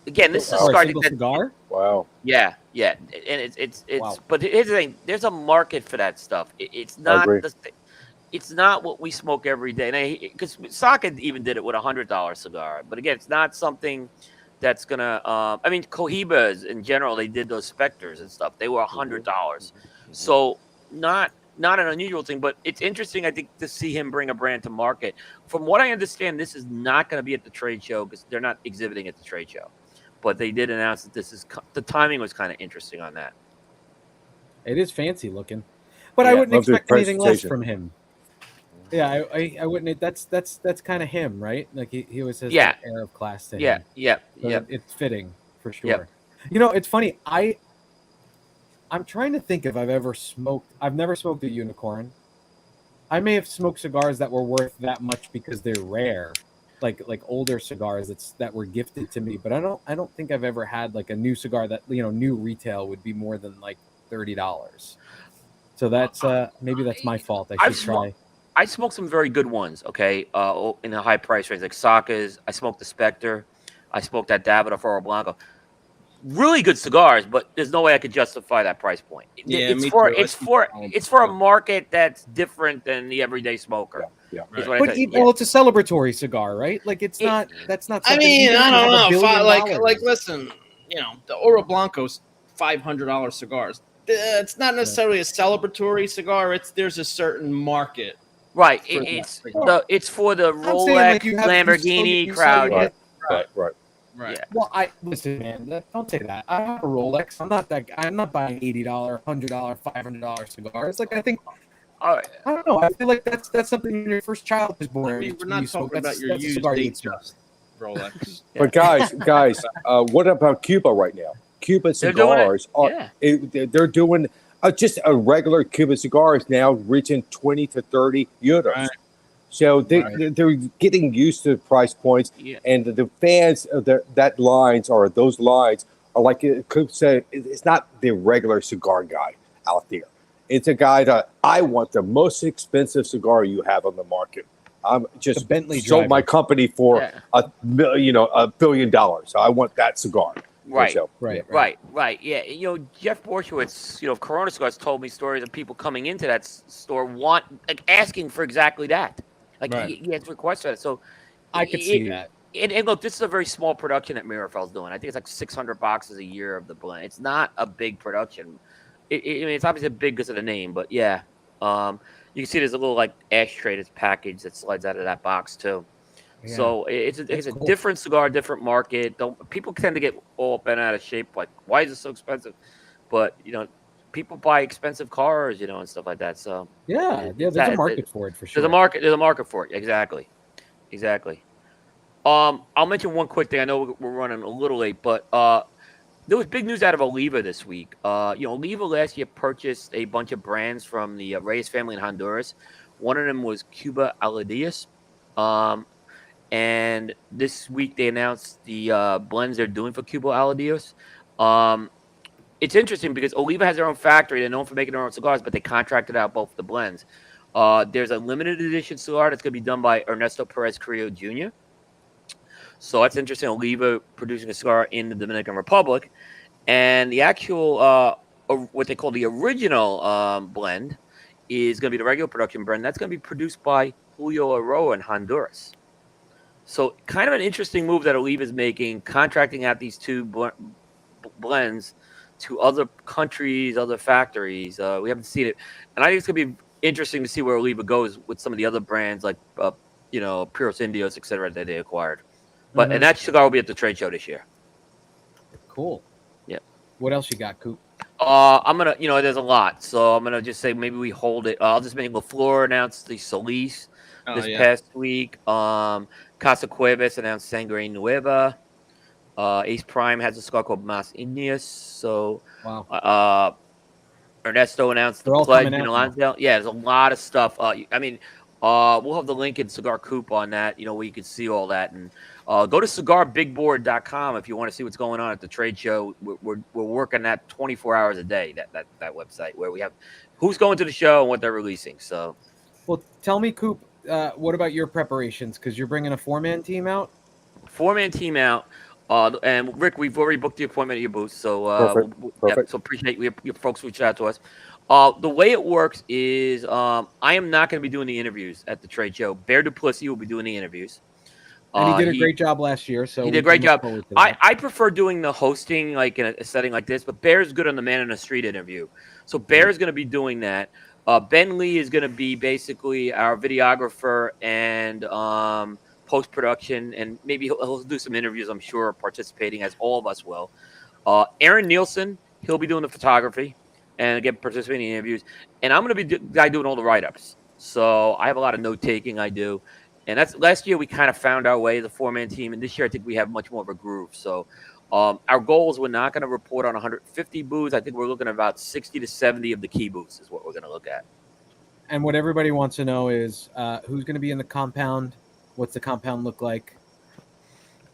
again, this is a cigar. Wow. Yeah, and it's wow. But here's the thing: there's a market for that stuff. It's not it's not what we smoke every day. Because Saka even did it with $100 cigar. But again, it's not something that's gonna. I mean, Cohibas in general, they did those Spectres and stuff. They were $100. So not an unusual thing, but it's interesting, I think, to see him bring a brand to market. From what I understand, this is not going to be at the trade show because they're not exhibiting at the trade show. But they did announce that the timing was kind of interesting on that. It is fancy looking, but I wouldn't expect anything less from him. Yeah, I wouldn't. That's kind of him, right? Like he always has that air of class to him. Yeah. It's fitting for sure. Yep. It's funny. I'm trying to think if I've ever smoked. I've never smoked a unicorn. I may have smoked cigars that were worth that much because they're rare, like older cigars that were gifted to me. But I don't think I've ever had like a new cigar that new retail would be more than like $30. So that's maybe that's my fault. I should try. I smoked some very good ones. Okay, in a high price range like Saka's. I smoked the Spectre. I smoked that Davidoff Oro Blanco. Really good cigars, but there's no way I could justify that price point. Yeah, it's for a market that's different than the everyday smoker. Yeah. Right. But it's a celebratory cigar, right? Like it's not. That's not. I mean, I don't know. Like listen, the Oro Blanco's $500 cigars. It's not necessarily a celebratory cigar. There's a certain market. Right. It's for the Rolex, Lamborghini crowd. Right. Right. Yeah. Well, listen, man. Don't say that. I have a Rolex. I'm not that guy. I'm not buying $80, $100, $500 cigars. Like I think. I don't know. I feel like that's something when your first child is born. I mean, we're not talking about your used Rolex. But guys, what about Cuba right now? Cuba cigars they're doing just a regular Cuba cigars now, reaching 20 to 30 euros. Right. So they're getting used to the price points, and the fans of those lines are like it could say it's not the regular cigar guy out there. It's a guy that I want the most expensive cigar you have on the market. I'm just sold my company for $1 billion. So I want that cigar. Right. Yeah. Jeff Borshowitz, of Corona Cigars told me stories of people coming into that store asking for exactly that. Like he has requests for that. So I could see that. And look, this is a very small production that Mirafal's doing. I think it's like 600 boxes a year of the blend. It's not a big production. It's obviously big because of the name, but yeah. You can see there's a little like ashtray that's packaged that slides out of that box too. Yeah. So it's a cool. Different cigar, different market. People tend to get all bent out of shape. Like, why is it so expensive? But people buy expensive cars, and stuff like that. So there's a market for it for sure. There's a market for it. Exactly. I'll mention one quick thing. I know we're running a little late, but there was big news out of Oliva this week. Oliva last year purchased a bunch of brands from the Reyes family in Honduras. One of them was Cuba Aladias. And this week they announced the blends they're doing for Cuba Aladios. It's interesting because Oliva has their own factory. They're known for making their own cigars, but they contracted out both the blends. There's a limited edition cigar that's going to be done by Ernesto Perez Carrillo Jr. So that's interesting. Oliva producing a cigar in the Dominican Republic. And the actual, what they call the original blend is going to be the regular production blend. That's going to be produced by Julio Aroa in Honduras. So kind of an interesting move that Oliva is making, contracting out these two blends to other countries, other factories. We haven't seen it. And I think it's going to be interesting to see where Oliva goes with some of the other brands like, Puros Indios, et cetera, that they acquired. But and that cigar will be at the trade show this year. Cool. Yeah. What else you got, Coop? I'm going to, there's a lot. So I'm going to just say maybe we hold it. I'll just make LaFleur announce the Solis this past week. Casa Cuevas announced Sangre Nueva. Ace Prime has a cigar called Mas Indias. So, wow. Ernesto announced the Pledge in Alonzo. Yeah, there's a lot of stuff. We'll have the link in Cigar Coop on that, where you can see all that. And go to cigarbigboard.com if you want to see what's going on at the trade show. We're working that 24 hours a day, that website, where we have who's going to the show and what they're releasing. So, well, tell me, Coop, what about your preparations? Because you're bringing a 4-man team out? 4-man team out. And Rick, we've already booked the appointment at your booth, so Perfect. So appreciate your folks reaching out to us. The way it works is I am not going to be doing the interviews at the trade show. Bear Duplessis will be doing the interviews. And he did a great job last year. So he did a great job. I prefer doing the hosting like in a setting like this, but Bear's good on the man in the street interview. So Bear's going to be doing that. Ben Lee is going to be basically our videographer and post-production, and maybe he'll do some interviews, I'm sure, participating, as all of us will. Aaron Nielsen, he'll be doing the photography and again participating in interviews, and I'm going to be the guy doing all the write-ups. So I have a lot of note-taking I do, and that's last year we kind of found our way, the 4-man team, and this year I think we have much more of a groove. So our goal is we're not going to report on 150 booths. I think we're looking at about 60 to 70 of the key booths is what we're going to look at. And what everybody wants to know is who's going to be in the compound. What's the compound look like?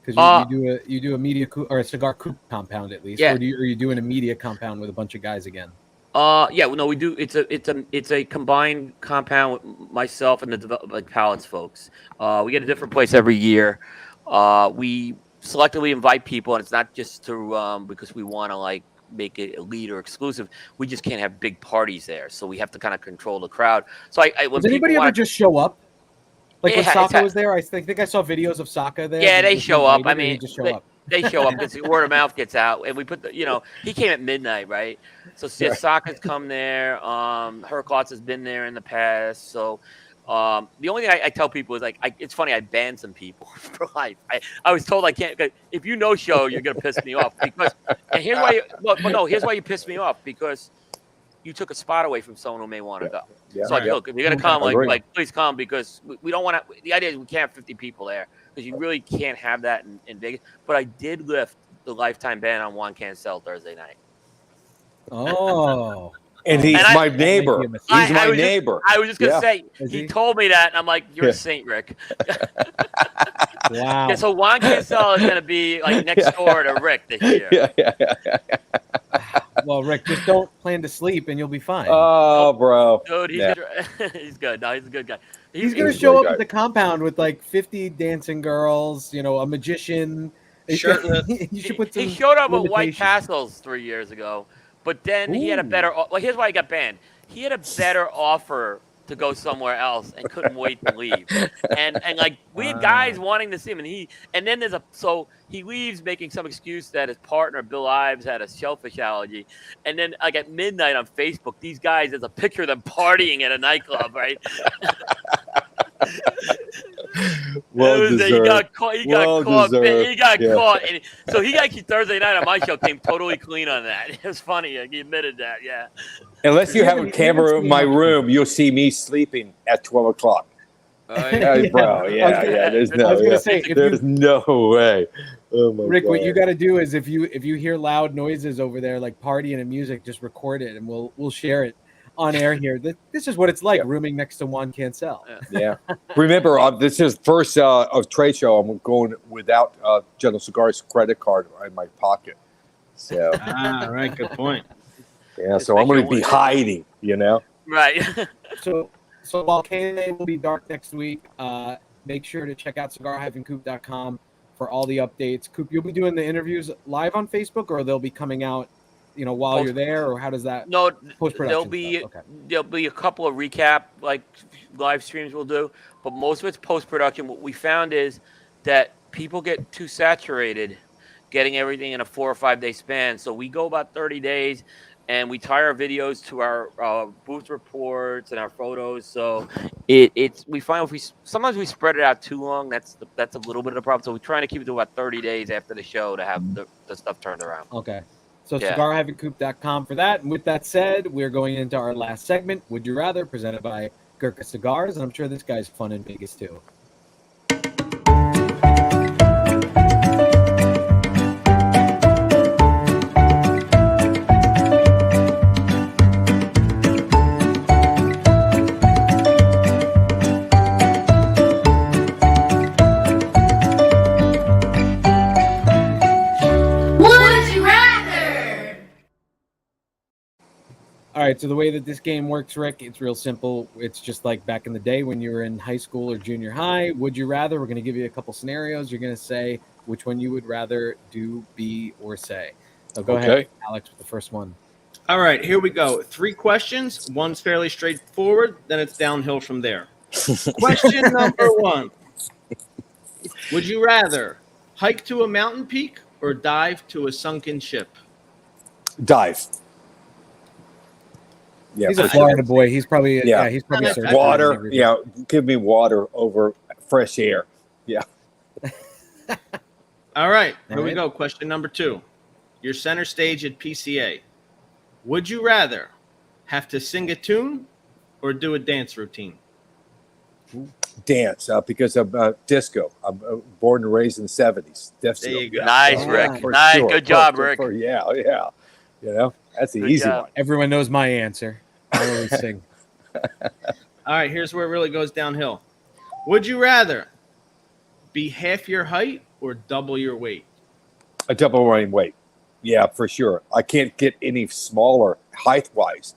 Because you do a media or a cigar coupe compound at least, or are you doing a media compound with a bunch of guys again? We do. It's a combined compound with myself and the Palace folks. We get a different place every year. We selectively invite people, and it's not just to because we want to make it elite or exclusive. We just can't have big parties there, so we have to kind of control the crowd. So does anybody ever just show up? Like when Saka was there, I think I saw videos of Saka there. Yeah, they show up. I mean, just show up. They show up because word of mouth gets out, and we put he came at midnight, right? So Saka's come there. Herklots has been there in the past. So the only thing I tell people is it's funny. I banned some people for life. I was told I can't. If you no show, you're gonna piss me off because. And here's why. Here's why you piss me off because you took a spot away from someone who may want to go. So look, if you're gonna come, please come because we don't want to. The idea is we can't have 50 people there because you really can't have that in Vegas. But I did lift the lifetime ban on Juan Cancel Thursday night. Oh, and he's my neighbor. He's my neighbor. I was just gonna say he told me that, and I'm like, you're a saint, Rick. Wow. Yeah, so Juan Cancel is gonna be next door to Rick this year. Well, Rick, just don't plan to sleep and you'll be fine. Oh, bro. Dude, he's good. No, he's a good guy. He's going to show up at the compound with 50 dancing girls, a magician. Shirtless. He showed up at White Castles 3 years ago, but then he had a better. Here's why he got banned. He had a better offer to go somewhere else and couldn't wait to leave. And we had guys wanting to see him, and then he leaves making some excuse that his partner Bill Ives had a shellfish allergy, and then at midnight on Facebook, these guys, there's a picture of them partying at a nightclub, right? He got caught. He got caught. And so he actually Thursday night on my show came totally clean on that. It was funny. He admitted that. Yeah. Unless you have a camera in my room, you'll see me sleeping at 12 o'clock. Hey, bro, yeah. There's no. I was gonna yeah. say, if There's no way. Oh my Rick, God. what you got to do is if you hear loud noises over there, like partying and music, just record it and we'll share it on air here. This is what it's like rooming next to Juan Cancel. Yeah. Remember, this is first of trade show. I'm going without General Cigar's credit card in my pocket. So. All right. Good point. Yeah. So I'm going to be hiding. Right. So while KMA will be dark next week, make sure to check out cigar-coop.com for all the updates. Coop, you'll be doing the interviews live on Facebook, or they'll be coming out, while you're there, or how does that? No, post-production there'll be a couple of recap like live streams we'll do, but most of it's post-production. What we found is that people get too saturated getting everything in a 4 or 5 day span. So we go about 30 days. And we tie our videos to our booth reports and our photos. So we find sometimes we spread it out too long. That's a little bit of the problem. So we're trying to keep it to about 30 days after the show to have the stuff turned around. Okay. So cigar-coop.com for that. And with that said, we're going into our last segment, Would You Rather, presented by Gurkha Cigars. And I'm sure this guy's fun in Vegas too. All right, so the way that this game works, Rick, it's real simple. It's just like back in the day when you were in high school or junior high. Would you rather? We're going to give you a couple scenarios. You're going to say which one you would rather do, be, or say. So go ahead, Alex, with the first one. All right, here we go. 3 questions. One's fairly straightforward. Then it's downhill from there. Question number 1. Would you rather hike to a mountain peak or dive to a sunken ship? Dive. Yeah, he's a Florida boy. He's probably he's probably water. Yeah, give me water over fresh air. Yeah. All right, here we go. Question number 2. You're center stage at PCA. Would you rather have to sing a tune or do a dance routine? Dance, because of disco. I'm born and raised in the 70s. There you go. Nice, Rick. Nice, sure. good job, Rick. Yeah. That's the easy one. Everyone knows my answer. I always sing. All right, here's where it really goes downhill. Would you rather be half your height or double your weight? A double my weight. Yeah, for sure. I can't get any smaller height-wise.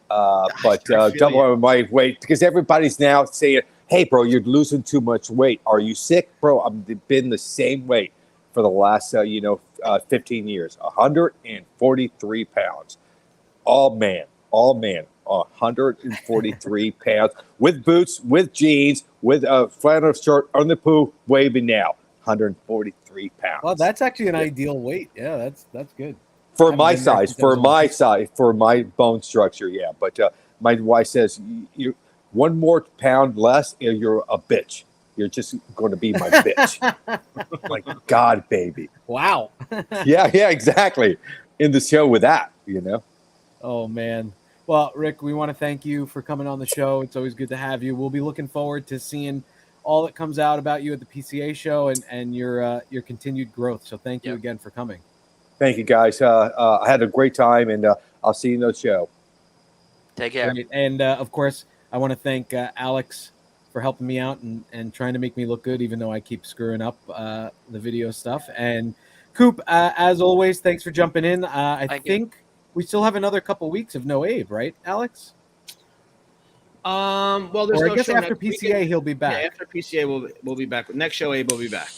But double my weight, because everybody's now saying, hey, bro, you're losing too much weight. Are you sick? Bro, I've been the same weight for the last, 15 years. 143 pounds. All man. 143 pounds. With boots, with jeans, with a flannel shirt on the poo, waving now. 143 pounds. Well, that's actually an ideal weight. Yeah, that's good. For my size, for my bone structure, yeah. But my wife says, you 1 more pound less, you're a bitch. You're just going to be my bitch. Like, God, baby. Wow. yeah, exactly. In the show with that, Oh, man. Well, Rick, we want to thank you for coming on the show. It's always good to have you. We'll be looking forward to seeing all that comes out about you at the PCA show and your continued growth. So thank you again for coming. Thank you, guys. I had a great time, and I'll see you in the show. Take care. Great. And, of course, I want to thank Alex for helping me out and trying to make me look good, even though I keep screwing up the video stuff. And Coop, as always, thanks for jumping in. I think we still have another couple weeks of no Abe, right, Alex? Well, there's I guess after PCA he'll be back. Yeah, after PCA we'll be back. Next show Abe will be back.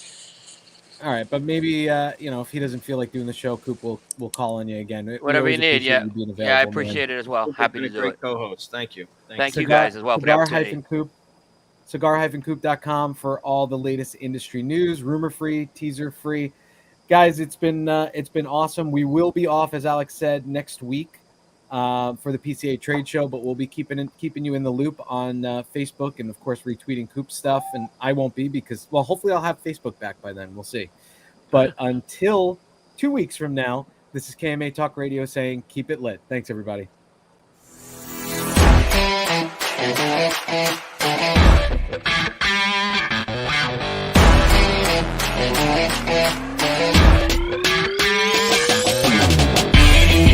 All right, but maybe if he doesn't feel like doing the show, Coop we'll call on you again. Whatever you need, yeah. I appreciate it as well. Happy to do great it. Co-host, thank you. Thank you guys as well for the opportunity. Cigar-coop.com for all the latest industry news, rumor-free, teaser-free. Guys, it's been awesome. We will be off, as Alex said, next week for the PCA trade show, but we'll be keeping you in the loop on Facebook and, of course, retweeting Coop's stuff. And I won't be because, well, hopefully I'll have Facebook back by then. We'll see. But until 2 weeks from now, this is KMA Talk Radio saying keep it lit. Thanks, everybody.